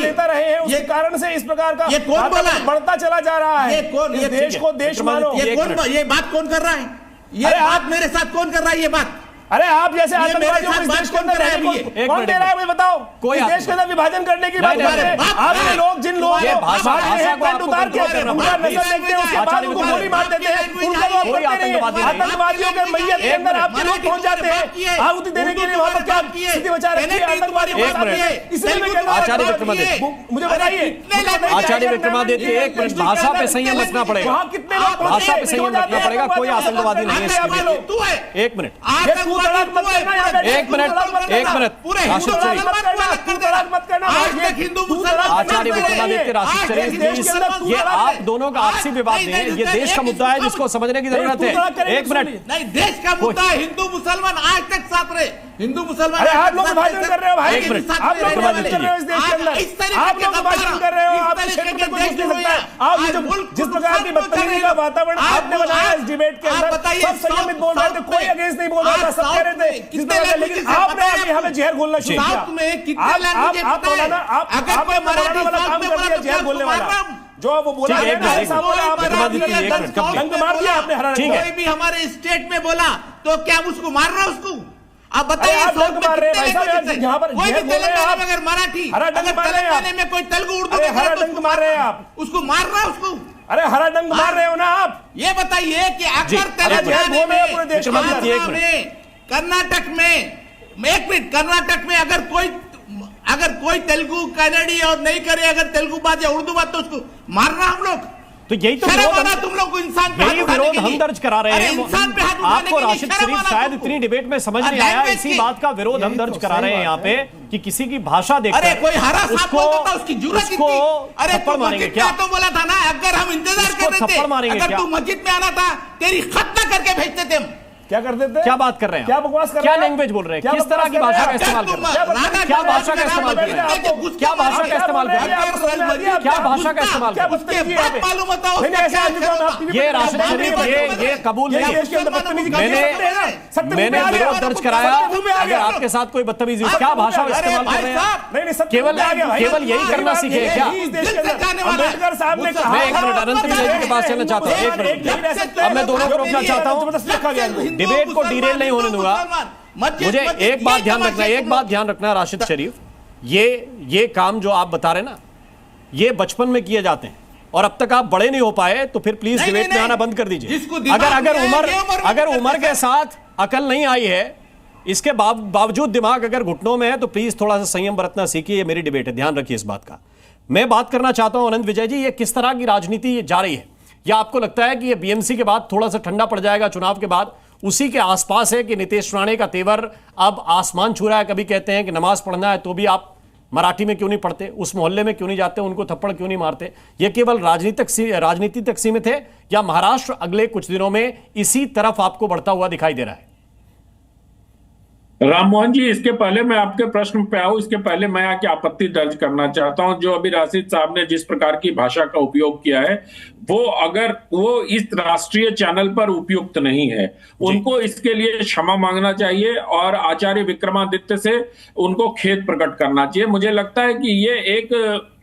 नेता रहे हैं उसके कारण से इस प्रकार का बढ़ता चला जा रहा है। इस देश को देश मानो। ये बात कौन कर रहा है? ये बात मेरे साथ कौन कर रहा है? ये बात, अरे आप जैसे आतंकवादियों को इस देश के अंदर कौन दे रहा है? मुझे बताओ, कोई देश के अंदर विभाजन करने की बात कर रहे हैं आपके लोग, जिन लोगों को पेंट उतार के उनका नस्ल देखते हैं, उसके बाद उनको गोली मार देते हैं, उनका तो आप करते नहीं है। आतंकवादियों के मैयत के अंदर आपके लोग पहुंच जाते हैं आहुति देने के लिए, वहां पर क्या स्थिति बचा रखी है? आतंकवादी इसलिए मैं कह रहा हूं, मुझे बताइए आचार्य विक्रमादित्य, एक मिनट, भाषा पे संयम रखना पड़ेगा, भाषा पे संयम रखना पड़ेगा। कोई आतंकवादी नहीं है। एक मिनट, एक मिनट, आचार्य विक्रमादित्य, राशिद शरीफ, ये आप दोनों का आपसी विवाद नहीं है, ये देश का मुद्दा है जिसको समझने की जरूरत है। एक मिनट, नहीं, देश का मुद्दा है। हिंदू मुसलमान आज तक साथ रहे, हिंदू मुसलमान। अरे आप लोग विभाजन कर रहे हो भाई, आप लोग विभाजन कर रहे हो इस देश के अंदर, आप लोग विभाजन कर रहे हो। आप क्षेत्र में कोई कुछ नहीं सकता है। आप जिस प्रकार की बदतमीजी का वातावरण आपने बनाया इस डिबेट के अंदर, सब संयमित बोल रहे थे, कोई अगेंस्ट नहीं बोल रहा था, सब कह रहे थे, लेकिन आपने अभी हमें जहर घोलना शुरू किया। आप मौलाना, आपने मराठी वाला काम कर दिया, जहर घोलने वाला जो वो बोला है ना, डंक मार दिया आपने। हरा कोई भी हमारे स्टेट में बोला तो क्या उसको मार रहा? उसको आप बताइए, आप डंक मार रहे हैं भाई साहब, यहाँ पर कोई भी तेलंगाना में अगर मराठी, हरा डंक मार रहे हैं, तेलंगाना में कोई तेलुगु उर्दू, हरा डंक मार रहे हैं आप, उसको मार रहा है उसको। अरे हरा डंक मार रहे हो ना आप। ये बताइए कि अगर तेलंगाना में, कर्नाटक में, एक मिनट, कर्नाटक में अगर कोई तेलुगु कन्नड़ी और नहीं करे, अगर तेलुगु बात या उर्दू बात, तो उसको मारना हम लोग। तो यही तो विरोध तुम लोग इंसान पे यही विरोध हम दर्ज करा रहे हैं। आपको राशिद शरीफ शायद इतनी डिबेट में समझ नहीं आया, इसी बात का विरोध हम दर्ज करा रहे हैं यहाँ पे कि किसी की भाषा देखकर उसको थप्पड़ मारेंगे क्या? तो बोला था ना, अगर हम इंतजार कर रहे थे, अगर तू मस्जिद में आना था तेरी खतना करके भेजते थे हम। क्या करते थे? क्या बात कर रहे हैं? क्या बकवास कर रहे हैं? हैं? क्या लैंग्वेज बोल रहे हैं? किस तरह की भाषा का इस्तेमाल कर रहे हैं? क्या भाषा का इस्तेमाल कर रहे हैं? क्या भाषा का इस्तेमाल कर रहे हैं? क्या भाषा का इस्तेमाल कर रहे हैं? ये राशिद शरीफ ये कबूल नहीं है। मैंने विरोध दर्ज कराया। अगर आपके साथ कोई बदतमीजी, क्या भाषा का इस्तेमाल कर रहे हैं? केवल यही करना सीखे क्या? अम्बेडकर साहब ने कहा, मैं एक मिनट अनंत विजय के पास चलना चाहता हूँ। एक मिनट, अब मैं दोनों को रोकना चाहता हूँ। डिबेट को डिरेल नहीं होने दूंगा। मुझे एक बात ध्यान रखना राशिद शरीफ, ये काम जो आप बता रहे ना, ये बचपन में किए जाते हैं और अब तक आप बड़े नहीं हो पाए, तो फिर प्लीज डिबेट में आना बंद कर दीजिए। अगर उम्र के साथ अकल नहीं आई है, इसके बावजूद दिमाग अगर घुटनों में है, तो प्लीज थोड़ा सा संयम बरतना सीखिए। ये मेरी डिबेट है, ध्यान रखिए इस बात का। मैं बात करना चाहता हूं अनंत विजय जी, ये किस तरह की राजनीति जा रही है? या आपको लगता है कि ये बीएमसी के बाद थोड़ा सा ठंडा पड़ जाएगा चुनाव के बाद? उसी के आसपास है कि नीतीश राणे का तेवर अब आसमान छू रहा है। कभी कहते हैं कि नमाज पढ़ना है तो भी आप मराठी में क्यों नहीं पढ़ते, उस मोहल्ले में क्यों नहीं जाते, उनको थप्पड़ क्यों नहीं मारते? ये केवल राजनीति तक सीमित है या महाराष्ट्र अगले कुछ दिनों में इसी तरफ आपको बढ़ता हुआ दिखाई दे रहा है? राममोहन जी, इसके पहले मैं आपके प्रश्न पे आऊं, इसके पहले मैं आके आपत्ति दर्ज करना चाहता हूं। जो अभी राशिद साहब ने जिस प्रकार की भाषा का उपयोग किया है, वो इस राष्ट्रीय चैनल पर उपयुक्त नहीं है। उनको इसके लिए क्षमा मांगना चाहिए और आचार्य विक्रमादित्य से उनको खेद प्रकट करना चाहिए। मुझे लगता है कि ये एक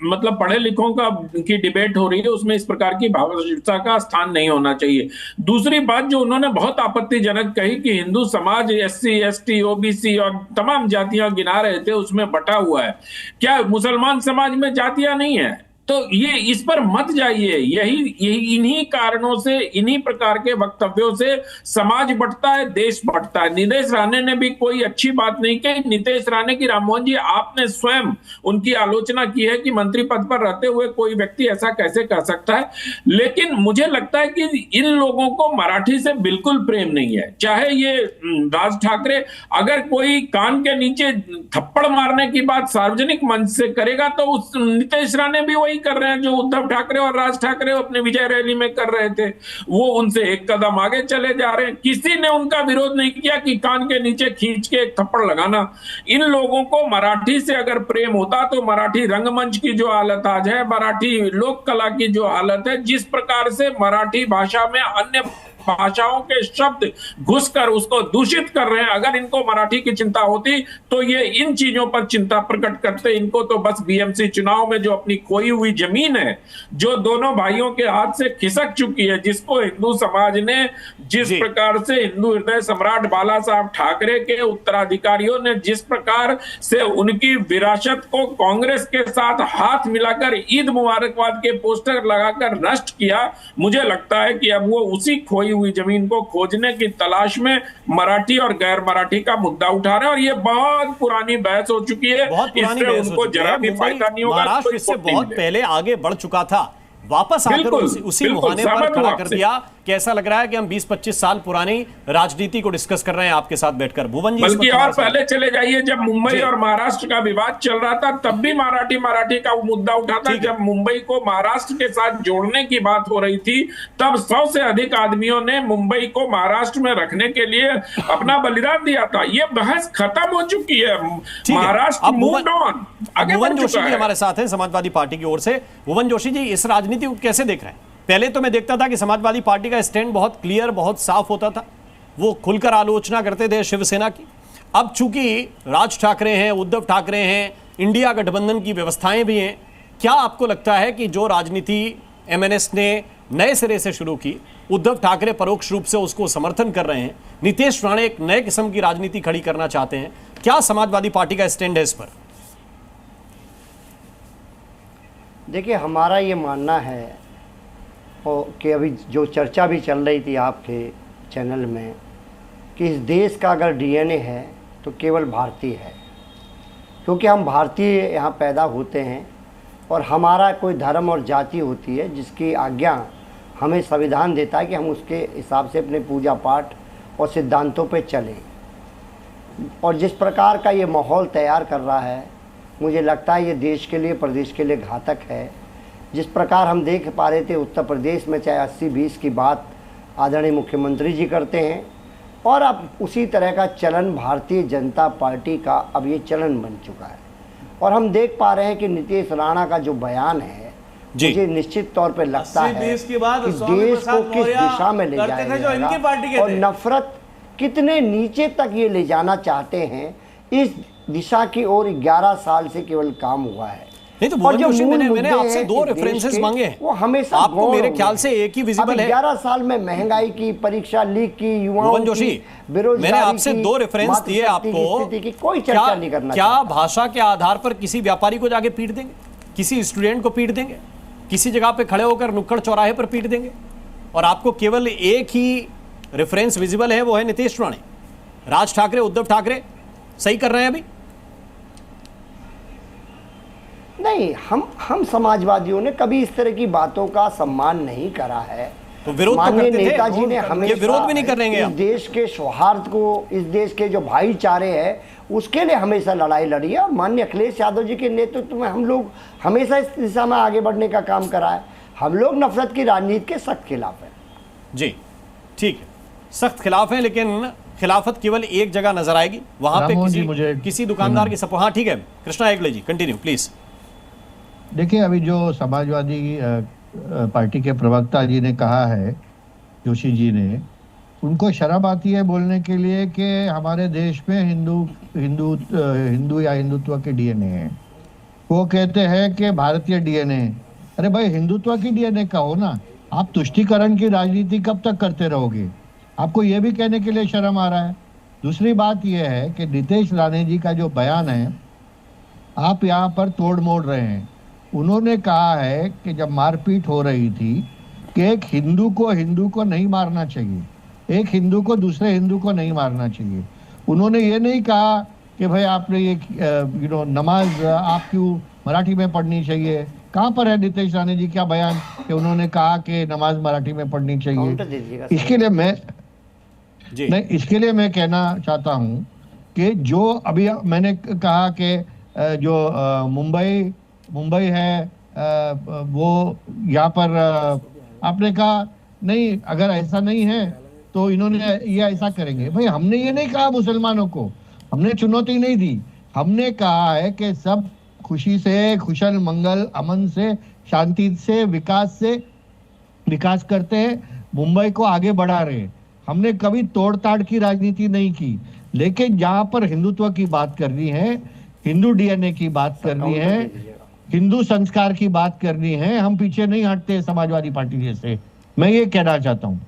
मतलब पढ़े लिखों की डिबेट हो रही है, उसमें इस प्रकार की भाषा का स्थान नहीं होना चाहिए। दूसरी बात जो उन्होंने बहुत आपत्तिजनक कही कि हिंदू समाज SC ST OBC और तमाम जातियां गिना रहे थे, उसमें बटा हुआ है। क्या मुसलमान समाज में जातियां नहीं है? तो ये इस पर मत जाइए। यही इन्हीं कारणों से, इन्हीं प्रकार के वक्तव्यों से समाज बढ़ता है, देश बढ़ता है। नीतीश राणे ने भी कोई अच्छी बात नहीं कही। नीतीश राणे की, राममोहन जी, आपने स्वयं उनकी आलोचना की है कि मंत्री पद पर रहते हुए कोई व्यक्ति ऐसा कैसे कर सकता है। लेकिन मुझे लगता है कि इन लोगों को मराठी से बिल्कुल प्रेम नहीं है। चाहे ये राज ठाकरे अगर कोई कान के नीचे थप्पड़ मारने की बात सार्वजनिक मंच से करेगा, तो उस नीतीश राणे भी वही कर रहे हैं जो उद्धव ठाकरे और राज ठाकरे अपने विजय रैली में कर रहे थे। वो उनसे एक कदम आगे चले जा रहे हैं। किसी ने उनका विरोध नहीं किया कि कान के नीचे खींच के एक थप्पड़ लगाना। इन लोगों को मराठी से अगर प्रेम होता तो मराठी रंगमंच की जो हालत आज है, मराठी लोक कला की जो हालत है, जिस प्रकार से मराठी भाषा में अन्य भाषाओं के शब्द घुसकर उसको दूषित कर रहे हैं, अगर इनको मराठी की चिंता होती तो ये इन चीजों पर चिंता प्रकट करते। इनको तो बस बीएमसी चुनाव में जो अपनी खोई हुई जमीन है, जो दोनों भाइयों के हाथ से खिसक चुकी है, जिसको हिंदू समाज ने जिस प्रकार से हिंदू हृदय सम्राट बाला साहब ठाकरे के उत्तराधिकारियों ने जिस प्रकार से उनकी विरासत को कांग्रेस के साथ हाथ मिलाकर ईद मुबारकबाद के पोस्टर लगाकर नष्ट किया, मुझे लगता है कि अब वो उसी खोई हुई जमीन को खोजने की तलाश में मराठी और गैर मराठी का मुद्दा उठा रहे हैं। और ये बहुत पुरानी बहस हो चुकी है, इससे उनको जरा भी फायदा नहीं होगा। महाराष्ट्र इससे बहुत पहले आगे बढ़ चुका था, वापस आकर उसी मुहाने पर खड़ा कर दिया कि ऐसा लग रहा है कि हम 20-25 साल पुरानी राजनीति को डिस्कस कर रहे हैं आपके साथ बैठकर। भुवन जी, बल्कि और पहले चले जाइए, जब मुंबई और महाराष्ट्र का विवाद चल रहा था तब भी मराठी का मुद्दा उठा था। जब मुंबई को महाराष्ट्र के साथ जोड़ने की बात हो रही थी, तब 100 से अधिक आदमियों ने मुंबई को महाराष्ट्र में रखने के लिए अपना बलिदान दिया था। ये बहस खत्म हो चुकी है। Maharashtra moved on. भुवन जोशी जी हमारे साथ हैं समाजवादी पार्टी की ओर से। भुवन जोशी जी, इस राजनीति को कैसे देख रहे हैं? पहले तो मैं देखता था कि समाजवादी पार्टी का स्टैंड बहुत क्लियर, बहुत साफ होता था, वो खुलकर आलोचना करते थे शिवसेना की। अब चूंकि राज ठाकरे हैं, उद्धव ठाकरे हैं, इंडिया गठबंधन की व्यवस्थाएं भी हैं, क्या आपको लगता है कि जो राजनीति MNS ने नए सिरे से शुरू की, उद्धव ठाकरे परोक्ष रूप से उसको समर्थन कर रहे हैं, नीतीश राणे एक नए किस्म की राजनीति खड़ी करना चाहते हैं, क्या समाजवादी पार्टी का स्टैंड है इस पर? देखिए, हमारा ये मानना है कि अभी जो चर्चा भी चल रही थी आपके चैनल में कि इस देश का अगर DNA है तो केवल भारतीय है, क्योंकि हम भारतीय यहाँ पैदा होते हैं और हमारा कोई धर्म और जाति होती है जिसकी आज्ञा हमें संविधान देता है कि हम उसके हिसाब से अपने पूजा पाठ और सिद्धांतों पे चलें। और जिस प्रकार का ये माहौल तैयार कर रहा है, मुझे लगता है ये देश के लिए, प्रदेश के लिए घातक है। जिस प्रकार हम देख पा रहे थे उत्तर प्रदेश में, चाहे 80-20 की बात आदरणीय मुख्यमंत्री जी करते हैं, और अब उसी तरह का चलन भारतीय जनता पार्टी का अब ये चलन बन चुका है। और हम देख पा रहे हैं कि नीतीश राणा का जो बयान है, मुझे निश्चित तौर पे लगता है कि देश को किस दिशा में ले जाया जाएगा और नफरत कितने नीचे तक ये ले जाना चाहते हैं, इस दिशा की ओर 11 साल से केवल काम हुआ है। नहीं तो भुवन जोशी, मैंने आपसे 2 रेफरेंसेस मांगे, वो हमेशा आपको मेरे ख्याल से एक ही विजिबल है। 11 साल में महंगाई की, परीक्षा लीक की, युवाओं की, बेरोजगारी, मैंने आपसे 2 रेफरेंस दिए आपको, की कोई चर्चा नहीं करना। क्या भाषा के आधार पर किसी व्यापारी को जाके पीट देंगे, किसी स्टूडेंट को पीट देंगे, किसी जगह पे खड़े होकर नुक्कड़ चौराहे पर पीट देंगे? और आपको केवल एक ही रेफरेंस विजिबल है, वो है नीतीश राणे। राज ठाकरे, उद्धव ठाकरे सही कर रहे हैं अभी? नहीं, हम समाजवादियों ने कभी इस तरह की बातों का सम्मान नहीं करा है। तो विरोध तो करते थे, नेताजी ने हमेशा विरोध भी नहीं कर रहे हैं इस देश के सौहार्द को, इस देश के जो भाईचारे हैं, उसके लिए हमेशा लड़ाई लड़ी है। और माननीय अखिलेश यादव जी के नेतृत्व में हम लोग हमेशा इस दिशा में आगे बढ़ने का काम करा है। हम लोग नफरत की राजनीति के सख्त खिलाफ हैं। जी ठीक है, सख्त खिलाफ हैं, लेकिन खिलाफत केवल एक जगह नजर आएगी, वहां पे किसी दुकानदार की सपोर्ट। हाँ ठीक है, कृष्णा हेगड़े जी कंटिन्यू प्लीज। देखिए, अभी जो समाजवादी पार्टी के प्रवक्ता जी ने कहा है, जोशी जी ने, उनको शर्म आती है बोलने के लिए कि हमारे देश में हिंदू या हिंदुत्व के डीएनए है। वो कहते हैं कि भारतीय डीएनए। अरे भाई, हिंदुत्व की डीएनए का हो ना। आप तुष्टीकरण की राजनीति कब तक करते रहोगे? आपको ये भी कहने के लिए शर्म आ रहा है। दूसरी बात यह है कि नीतीश राणे जी का जो बयान है, आप यहाँ पर तोड़ मोड़ रहे हैं। उन्होंने कहा है कि जब मारपीट हो रही थी कि एक हिंदू को नहीं मारना चाहिए, एक हिंदू को दूसरे हिंदू को नहीं मारना चाहिए। उन्होंने ये नहीं कहा कि भाई आपने ये नमाज आप क्यों मराठी में पढ़नी चाहिए। कहाँ पर है नीतीश राणे जी क्या बयान कि उन्होंने कहा कि नमाज मराठी में पढ़नी चाहिए? इसके लिए मैं कहना चाहता हूँ कि जो अभी मैंने कहा कि जो मुंबई है, वो यहाँ पर आपने कहा नहीं, अगर ऐसा नहीं है तो इन्होंने ये ऐसा करेंगे। भाई, हमने ये नहीं कहा मुसलमानों को, हमने चुनौती नहीं दी। हमने कहा है कि सब खुशी से, खुशल मंगल, अमन से, शांति से, विकास करते हैं, मुंबई को आगे बढ़ा रहे। हमने कभी तोड़ ताड़ की राजनीति नहीं की। लेकिन जहां पर हिंदुत्व की बात करनी है, हिंदू डीएनए की बात करनी है, हिंदू संस्कार की बात करनी है, हम पीछे नहीं हटते समाजवादी पार्टी जैसे। मैं ये कहना चाहता हूँ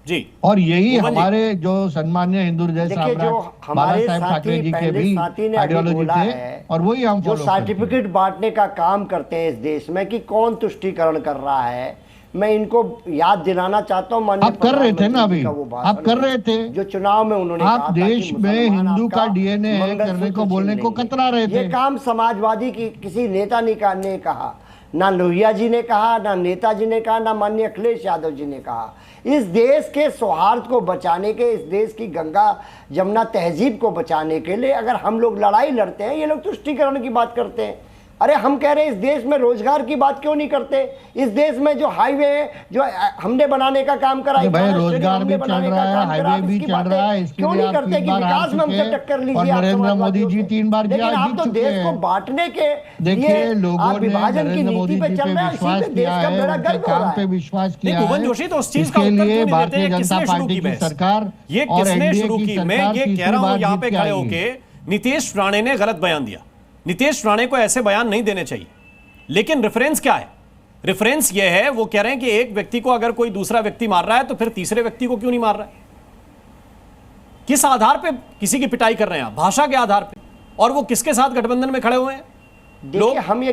जी। और यही हमारे जो सम्मान्य हिंदू हृदय सम्राट बाला साहेब ठाकरे जी के भी आइडियोलॉजी थे, और वही हम जो सर्टिफिकेट बांटने का काम करते हैं इस देश में कि कौन तुष्टीकरण कर रहा है, मैं इनको याद दिलाना चाहता हूँ। आप कर रहे थे ना, अभी आप कर रहे थे जो चुनाव में उन्होंने आप देश में हिंदू का डीएनए है करने को, बोलने को कतरा रहे थे। ये काम समाजवादी की किसी नेता ने कहा, ना लोहिया जी ने कहा, ना नेताजी ने कहा, ना माननीय अखिलेश यादव जी ने कहा। इस देश के सौहार्द को बचाने के, इस देश की गंगा जमुना तहजीब को बचाने के लिए अगर हम लोग लड़ाई लड़ते हैं, ये लोग तुष्टीकरण की बात करते हैं। अरे हम कह रहे हैं इस देश में रोजगार की बात क्यों नहीं करते? इस देश में जो हाईवे है जो हमने बनाने का काम करा, भाई रोजगार भी चल रहा है, हाईवे भी चल रहा है, क्यों नहीं करते कि विकास में हमसे टक्कर लीजिए। नरेंद्र मोदी जी 3 बार लेकिन आप तो देश को बांटने के देखिए, लोगों ने नरेंद्र मोदी जी पे विश्वास किया है, उनके काम पे विश्वास किया है। इसके लिए भारतीय जनता पार्टी की सरकार ये किसने शुरू की? मैं ये कह रहा हूं यहाँ पे खड़े होके, नीतीश राणे ने गलत बयान दिया। नीतीश राणे को ऐसे बयान नहीं देने चाहिए। लेकिन रेफरेंस क्या है? रेफरेंस यह है, वो कह रहे हैं कि एक व्यक्ति को अगर कोई दूसरा व्यक्ति मार रहा है तो फिर तीसरे व्यक्ति को क्यों नहीं मार रहा है? किस आधार पे किसी की पिटाई कर रहे हैं? भाषा के आधार पे। और वो किसके साथ गठबंधन में खड़े हुए हैं? देखिए, हम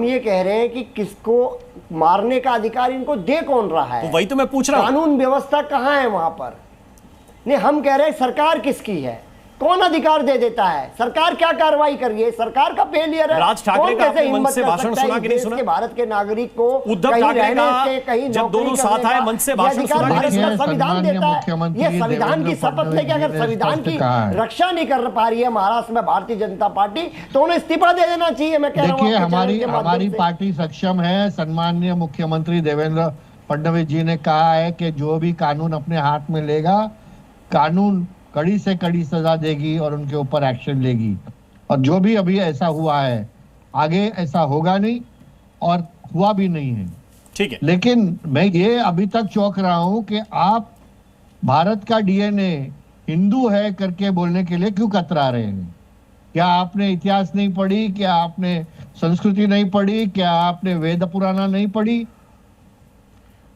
ये कह रहे हैं कि किसको मारने का अधिकार इनको दे कौन रहा है? तो वही तो मैं पूछ रहा हूं। कानून व्यवस्था कहां है वहां पर? नहीं, हम कह रहे हैं सरकार किसकी है? कौन अधिकार दे देता है? सरकार क्या कार्रवाई कर रही है? सरकार का फेलियर है। राज ठाकरे का आपने मंच से भाषण सुना कि नहीं सुना? भारत के नागरिक को उद्धव ठाकरे का जब दोनों साथ आए मंच से भाषण सुना कि नहीं सुना? संविधान देता है, ये संविधान की शपथ लेके अगर संविधान की रक्षा नहीं कर पा रही है महाराष्ट्र में भारतीय जनता पार्टी, तो उन्हें इस्तीफा दे देना चाहिए। मैं कह रहा हूं, देखिए हमारी पार्टी सक्षम है। सम्माननीय मुख्यमंत्री देवेंद्र फडणवीस जी ने कहा है कि जो भी कानून अपने हाथ में लेगा, कानून कड़ी से कड़ी सजा देगी और उनके ऊपर एक्शन लेगी। और जो भी अभी ऐसा हुआ है, आगे ऐसा होगा नहीं और हुआ भी नहीं है। ठीक है, लेकिन मैं ये अभी तक चौंक रहा हूं कि आप भारत का डीएनए हिंदू है करके बोलने के लिए क्यों कतरा रहे हैं? क्या आपने इतिहास नहीं पढ़ी? क्या आपने संस्कृति नहीं पढ़ी? क्या आपने वेद पुराना नहीं पढ़ी?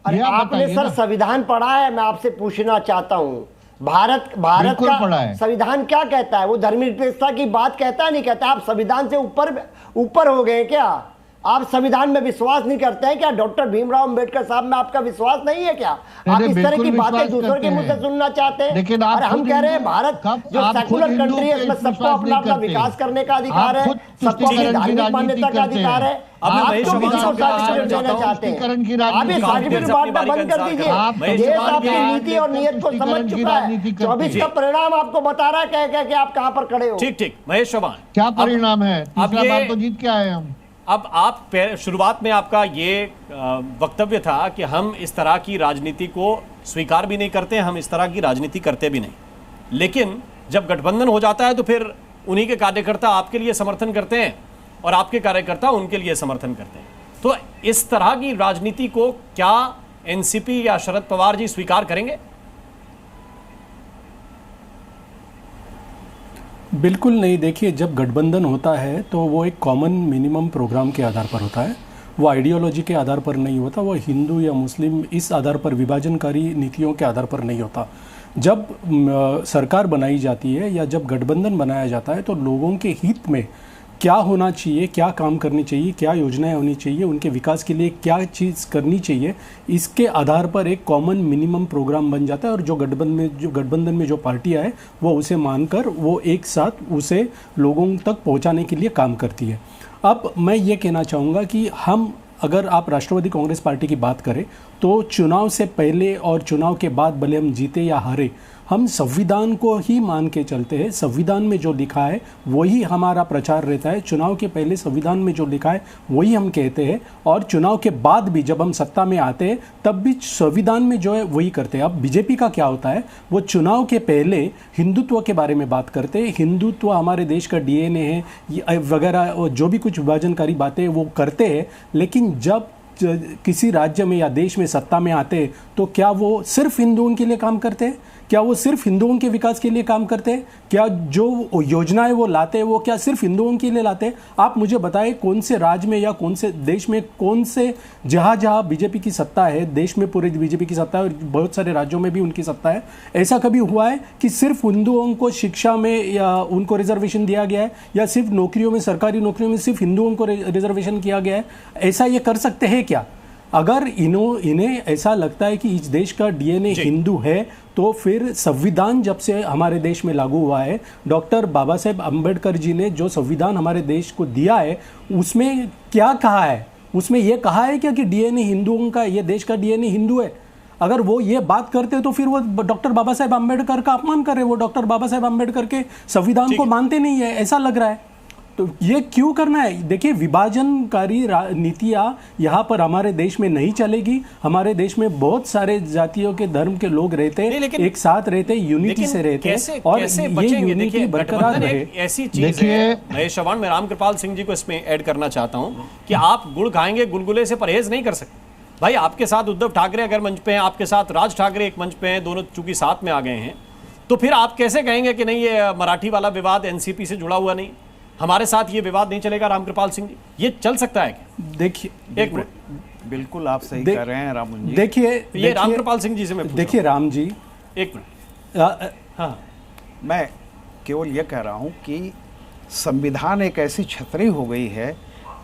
अरे आपने सर संविधान पढ़ा है? मैं आपसे पूछना चाहता हूँ, भारत का संविधान क्या कहता है? वो धर्मनिरपेक्षता की बात कहता है, नहीं कहता? आप संविधान से ऊपर हो गए क्या? आप संविधान में विश्वास नहीं करते हैं क्या? डॉक्टर भीमराव अंबेडकर साहब में आपका विश्वास नहीं है क्या? आप इस तरह की बातें दूसरों के मुंह से सुनना चाहते हैं? लेकिन हम कह रहे हैं भारत जो सेकुलर कंट्री है, इसमें सबको अपना अपना विकास करने का अधिकार है, सबको अपनी धार्मिक मान्यता का अधिकार है। आप तो किसी को सर्टिफिकेट देना चाहते हैं, आप ये सर्टिफिकेट बांटना बंद कर दीजिए। देश आपकी नीति और नियत को समझ चुका है। 24 का परिणाम आपको बता रहा है कह कि आप कहां पर खड़े हो। ठीक, महेश चौहान, क्या परिणाम है? तीसरा बार तो जीत के आए हम। अब आप शुरुआत में आपका ये वक्तव्य था कि हम इस तरह की राजनीति को स्वीकार भी नहीं करते, हम इस तरह की राजनीति करते भी नहीं, लेकिन जब गठबंधन हो जाता है तो फिर उन्हीं के कार्यकर्ता आपके लिए समर्थन करते हैं और आपके कार्यकर्ता उनके लिए समर्थन करते हैं। तो इस तरह की राजनीति को क्या एनसीपी या शरद पवार जी स्वीकार करेंगे? बिल्कुल नहीं। देखिए, जब गठबंधन होता है तो वो एक कॉमन मिनिमम प्रोग्राम के आधार पर होता है, वो आइडियोलॉजी के आधार पर नहीं होता, वो हिंदू या मुस्लिम इस आधार पर विभाजनकारी नीतियों के आधार पर नहीं होता। जब सरकार बनाई जाती है या जब गठबंधन बनाया जाता है तो लोगों के हित में क्या होना चाहिए, क्या काम करनी चाहिए, क्या योजनाएं होनी चाहिए, उनके विकास के लिए क्या चीज़ करनी चाहिए, इसके आधार पर एक कॉमन मिनिमम प्रोग्राम बन जाता है। और जो गठबंधन में जो पार्टियां हैं वो उसे मानकर वो एक साथ उसे लोगों तक पहुंचाने के लिए काम करती है। अब मैं ये कहना चाहूँगा कि हम अगर आप राष्ट्रवादी कांग्रेस पार्टी की बात करें तो चुनाव से पहले और चुनाव के बाद भले हम जीते या हारे, हम संविधान को ही मान के चलते हैं। संविधान में जो लिखा है वही हमारा प्रचार रहता है। चुनाव के पहले संविधान में जो लिखा है वही हम कहते हैं और चुनाव के बाद भी जब हम सत्ता में आते हैं तब भी संविधान में जो है वही करते हैं। अब बीजेपी का क्या होता है, वो चुनाव के पहले हिंदुत्व के बारे में बात करते हैं, हिंदुत्व हमारे देश का डीएनए है वगैरह, जो भी कुछ विभाजनकारी बातें वो करते हैं, लेकिन जब किसी राज्य में या देश में सत्ता में आते हैं तो क्या वो सिर्फ हिंदुओं के लिए काम करते हैं? क्या वो सिर्फ हिंदुओं के विकास के लिए काम करते हैं? क्या जो योजनाएं वो लाते हैं वो क्या सिर्फ हिंदुओं के लिए लाते हैं? आप मुझे बताएं कौन से राज्य में या कौन से देश में, कौन से जहां बीजेपी की सत्ता है, देश में पूरे बीजेपी की सत्ता है और बहुत सारे राज्यों में भी उनकी सत्ता है, ऐसा कभी हुआ है कि सिर्फ हिंदुओं को शिक्षा में या उनको रिजर्वेशन दिया गया है या सिर्फ नौकरियों में, सरकारी नौकरियों में सिर्फ हिंदुओं को रिजर्वेशन किया गया है? ऐसा ये कर सकते हैं क्या? अगर इन्हें ऐसा लगता है कि इस देश का डीएनए हिंदू है तो फिर संविधान जब से हमारे देश में लागू हुआ है, डॉक्टर बाबा साहेब अम्बेडकर जी ने जो संविधान हमारे देश को दिया है उसमें क्या कहा है? उसमें यह कहा है क्या कि डीएनए हिंदुओं का, ये देश का डीएनए हिंदू है? अगर वो ये बात करते तो फिर वो डॉक्टर बाबा साहेब अम्बेडकर का अपमान कर रहे, वो डॉक्टर बाबा साहेब अम्बेडकर के संविधान को मानते नहीं है, ऐसा लग रहा है। तो ये क्यों करना है? देखिए, विभाजनकारी नीतियाँ यहाँ पर हमारे देश में नहीं चलेगी। हमारे देश में बहुत सारे जातियों के धर्म के लोग रहते हैं, एक साथ रहते हैं, यूनिटी से रहते हैं और ये यूनिटी बरकरार रहे। ऐसी चीज है महेश चौहान, मैं रामकृपाल सिंह जी को इसमें ऐड करना चाहता हूँ कि आप गुड़ खाएंगे गुलगुले से परहेज नहीं कर सकते। भाई, आपके साथ उद्धव ठाकरे अगर मंच पे हैं, आपके साथ राज ठाकरे एक मंच पे हैं, दोनों चूंकि साथ में आ गए हैं, तो फिर आप कैसे कहेंगे कि नहीं ये मराठी वाला विवाद एनसीपी से जुड़ा हुआ नहीं, हमारे साथ ये विवाद नहीं चलेगा? रामकृपाल सिंह जी, ये चल सकता है क्या? देखिए, एक मिनट, बिल्कुल आप सही कह रहे हैं रामन जी। देखिए, ये रामकृपाल सिंह जी से मैं देखिए राम जी, एक मिनट, हाँ, मैं केवल ये कह रहा हूँ कि संविधान एक ऐसी छतरी हो गई है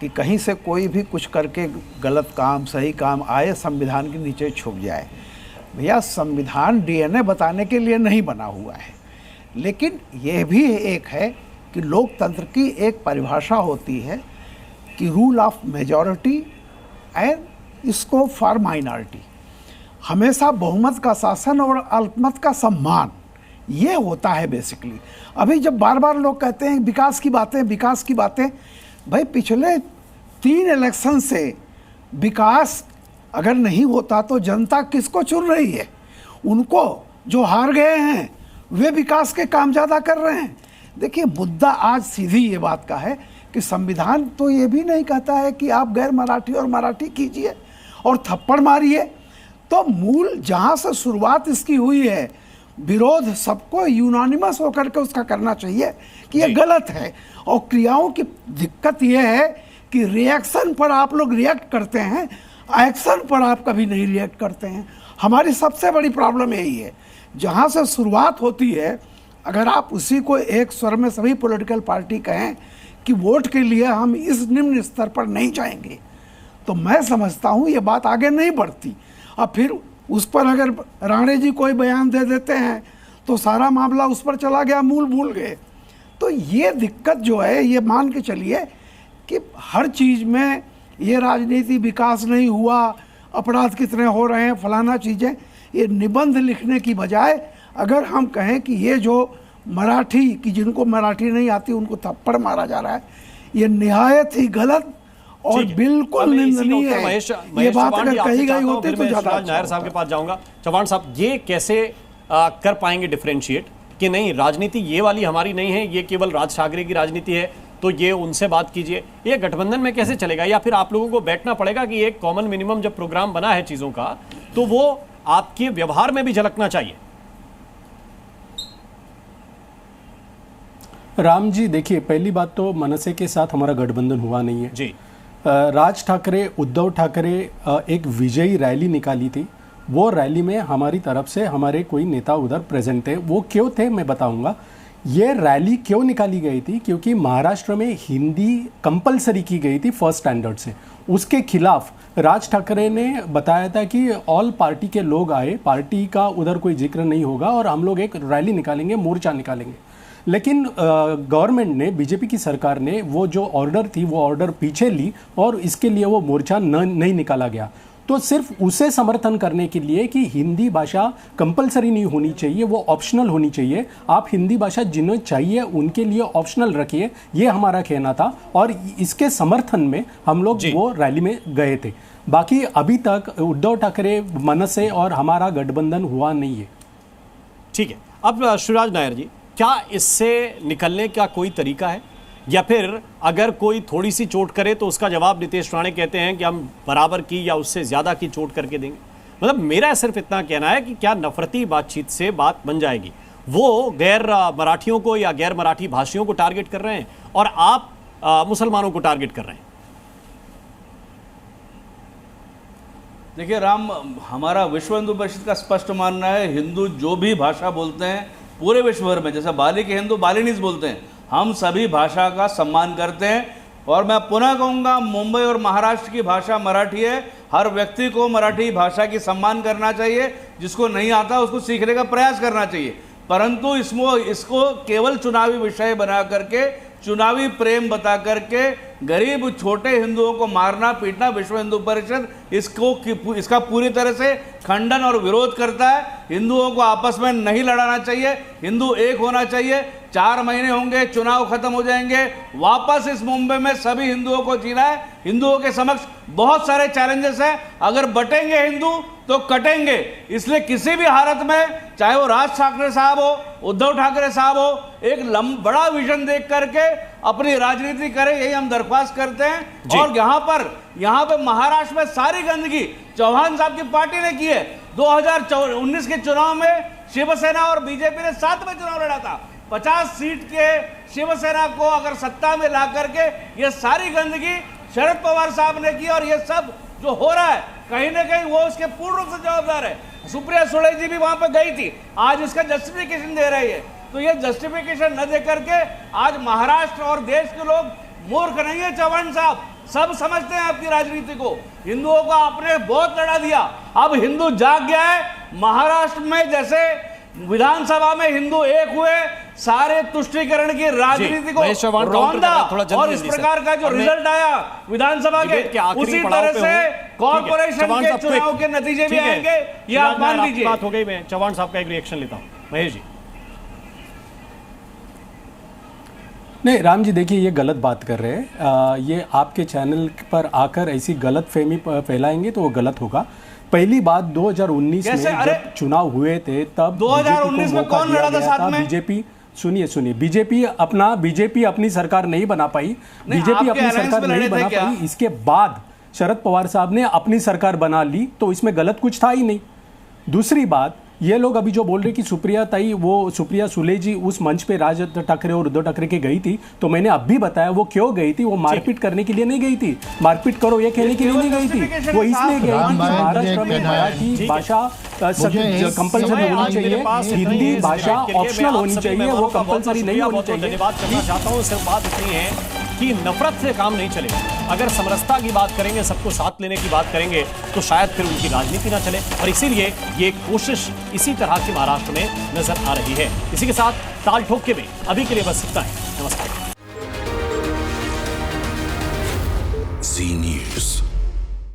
कि कहीं से कोई भी कुछ करके गलत काम सही काम आए, संविधान के नीचे छुप जाए। भैया, संविधान डीएनए बताने के लिए नहीं बना हुआ है। लेकिन यह भी एक है कि लोकतंत्र की एक परिभाषा होती है कि रूल ऑफ मेजॉरिटी एंड इसको फॉर माइनॉरिटी, हमेशा बहुमत का शासन और अल्पमत का सम्मान, ये होता है बेसिकली। अभी जब बार बार लोग कहते हैं विकास की बातें, भाई पिछले 3 इलेक्शन से विकास अगर नहीं होता तो जनता किसको चुन रही है? उनको जो हार गए हैं वे विकास के काम ज़्यादा कर रहे हैं। देखिए, मुद्दा आज सीधी ये बात का है कि संविधान तो ये भी नहीं कहता है कि आप गैर मराठी और मराठी कीजिए और थप्पड़ मारिए। तो मूल जहाँ से शुरुआत इसकी हुई है, विरोध सबको यूनानिमस होकर के उसका करना चाहिए कि ये गलत है। और क्रियाओं की दिक्कत ये है कि रिएक्शन पर आप लोग रिएक्ट करते हैं, एक्शन पर आप कभी नहीं रिएक्ट करते हैं। हमारी सबसे बड़ी प्रॉब्लम यही है, जहाँ से शुरुआत होती है अगर आप उसी को एक स्वर में सभी पॉलिटिकल पार्टी कहें कि वोट के लिए हम इस निम्न स्तर पर नहीं जाएंगे, तो मैं समझता हूँ ये बात आगे नहीं बढ़ती। अब फिर उस पर अगर राणे जी कोई बयान दे देते हैं तो सारा मामला उस पर चला गया, मूल भूल गए। तो ये दिक्कत जो है, ये मान के चलिए कि हर चीज़ में ये राजनीति, विकास नहीं हुआ, अपराध कितने हो रहे हैं, फलाना चीज़ें, ये निबंध लिखने की बजाय अगर हम कहें कि ये जो मराठी की, जिनको मराठी नहीं आती उनको थप्पड़ मारा जा रहा है, ये निहायत ही गलत और बिल्कुल निंदनीय है। ये बात अगर कही गई होती तो ज़्यादा अच्छा। नायर साहब के पास जाऊंगा। चौहान साहब, ये कैसे कर पाएंगे डिफरेंशिएट कि नहीं, राजनीति ये वाली हमारी नहीं है, ये केवल राज ठाकरे की राजनीति है, तो ये उनसे बात कीजिए। ये गठबंधन में कैसे चलेगा? या फिर आप लोगों को बैठना पड़ेगा कि एक कॉमन मिनिमम जब प्रोग्राम बना है चीजों का, तो वो आपके व्यवहार में भी झलकना चाहिए। राम जी, देखिए, पहली बात तो मनसे के साथ हमारा गठबंधन हुआ नहीं है जी। राज ठाकरे, उद्धव ठाकरे एक विजयी रैली निकाली थी। वो रैली में हमारी तरफ से हमारे कोई नेता उधर प्रेजेंट थे। वो क्यों थे मैं बताऊंगा। ये रैली क्यों निकाली गई थी? क्योंकि महाराष्ट्र में हिंदी कंपलसरी की गई थी फर्स्ट स्टैंडर्ड से। उसके खिलाफ राज ठाकरे ने बताया था कि ऑल पार्टी के लोग आए, पार्टी का उधर कोई जिक्र नहीं होगा और हम लोग एक रैली निकालेंगे, मोर्चा निकालेंगे। लेकिन गवर्नमेंट ने, बीजेपी की सरकार ने वो जो ऑर्डर थी वो ऑर्डर पीछे ली और इसके लिए वो मोर्चा नहीं निकाला गया। तो सिर्फ उसे समर्थन करने के लिए कि हिंदी भाषा कंपलसरी नहीं होनी चाहिए, वो ऑप्शनल होनी चाहिए। आप हिंदी भाषा जिन्हें चाहिए उनके लिए ऑप्शनल रखिए, ये हमारा कहना था और इसके समर्थन में हम लोग वो रैली में गए थे। बाकी अभी तक उद्धव ठाकरे, मनसे और हमारा गठबंधन हुआ नहीं है। ठीक है। अब शिवराज नायर जी, क्या इससे निकलने का कोई तरीका है, या फिर अगर कोई थोड़ी सी चोट करे तो उसका जवाब नीतीश राणे कहते हैं कि हम बराबर की या उससे ज्यादा की चोट करके देंगे? मतलब मेरा सिर्फ इतना कहना है कि क्या नफरती बातचीत से बात बन जाएगी? वो गैर मराठियों को या गैर मराठी भाषियों को टारगेट कर रहे हैं और आप मुसलमानों को टारगेट कर रहे हैं। देखिए राम, हमारा विश्व हिंदू परिषद का स्पष्ट मानना है, हिंदू जो भी भाषा बोलते हैं पूरे विश्व भर में, जैसे बाली के हिंदू बालिनीज बोलते हैं, हम सभी भाषा का सम्मान करते हैं। और मैं पुनः कहूँगा, मुंबई और महाराष्ट्र की भाषा मराठी है। हर व्यक्ति को मराठी भाषा की सम्मान करना चाहिए। जिसको नहीं आता उसको सीखने का प्रयास करना चाहिए, परंतु इसको केवल चुनावी विषय बना करके, चुनावी प्रेम बता करके गरीब छोटे हिंदुओं को मारना पीटना, विश्व हिंदू परिषद इसका पूरी तरह से खंडन और विरोध करता है। हिंदुओं को आपस में नहीं लड़ाना चाहिए, हिंदू एक होना चाहिए। 4 महीने होंगे, चुनाव खत्म हो जाएंगे, वापस इस मुंबई में सभी हिंदुओं को जीना है। हिंदुओं के समक्ष बहुत सारे चैलेंजेस हैं, अगर बटेंगे हिंदू तो कटेंगे। इसलिए किसी भी हालत में, चाहे वो राज ठाकरे साहब हो, उद्धव ठाकरे साहब हो, एक बड़ा विजन देख करके अपनी राजनीति करें, यही हम दरख्वास्त करते हैं। और यहाँ पे महाराष्ट्र में सारी गंदगी चौहान साहब की पार्टी ने की है। 2019 के चुनाव में शिवसेना और बीजेपी ने साथ में चुनाव लड़ा था। 50 सीट के शिवसेना को अगर सत्ता में ला करके ये सारी गंदगी शरद पवार साहब ने की, और ये सब जो हो रहा है कहीं ना कहीं वो उसके पूर्ण रूप से जवाबदार है। सुप्रिया सुले जी भी वहां पर गई थी, आज इसका जस्टिफिकेशन दे रही है। तो ये जस्टिफिकेशन न दे करके आज महाराष्ट्र और देश के लोग मूर्ख नहीं है। चौहान साहब सब समझते हैं आपकी राजनीति को। हिंदुओं को आपने बहुत लड़ा दिया, अब हिंदू जाग गया है। महाराष्ट्र में जैसे विधानसभा में हिंदू एक हुए, सारे तुष्टीकरण की राजनीति को रौंदा, और इस प्रकार का जो रिजल्ट आया विधानसभा के, उसी तरह से कॉर्पोरेशन के चुनाव के नतीजे भी आएंगे, ये आप मान लीजिए। बात हो गई, मैं चौहान साहब का एक रिएक्शन लेता हूं। महेश जी। नहीं राम जी, देखिए ये गलत बात कर रहे हैं। ये आपके चैनल पर आकर ऐसी गलत फहमी फैलाएंगे तो वो गलत होगा। पहली बात 2019 में जब चुनाव हुए थे तब 2019 में कौन लड़ा था साथ में? बीजेपी, सुनिए, बीजेपी अपनी सरकार नहीं बना पाई, बीजेपी अपनी सरकार नहीं बना पाई। इसके बाद शरद पवार साहब ने अपनी सरकार बना ली, तो इसमें गलत कुछ था ही नहीं। दूसरी बात, ये लोग अभी जो बोल रहे कि सुप्रिया सुले जी उस मंच पे राज ठाकरे और उद्धव ठाकरे के गई थी, तो मैंने अब भी बताया वो क्यों गई थी। वो मारपीट करने के लिए नहीं गई थी, मारपीट करो ये कहने के लिए नहीं गई थी, वो इसलिए गई थी महाराष्ट्र में मराठी भाषा कंपलसरी होनी चाहिए, हिंदी भाषा ऑप्शनल होनी चाहिए, वो कंपलसरी नहीं होनी चाहिए। धन्यवाद करना चाहता हूँ। सिर्फ बात इतनी है कि नफरत से काम नहीं चलेगा। अगर समरसता की बात करेंगे, सबको साथ लेने की बात करेंगे, तो शायद फिर उनकी राजनीति ना चले, और इसीलिए ये कोशिश इसी तरह की महाराष्ट्र में नजर आ रही है। इसी के साथ ताल ठोके में अभी के लिए बस इतना है। नमस्कार। जी न्यूज़।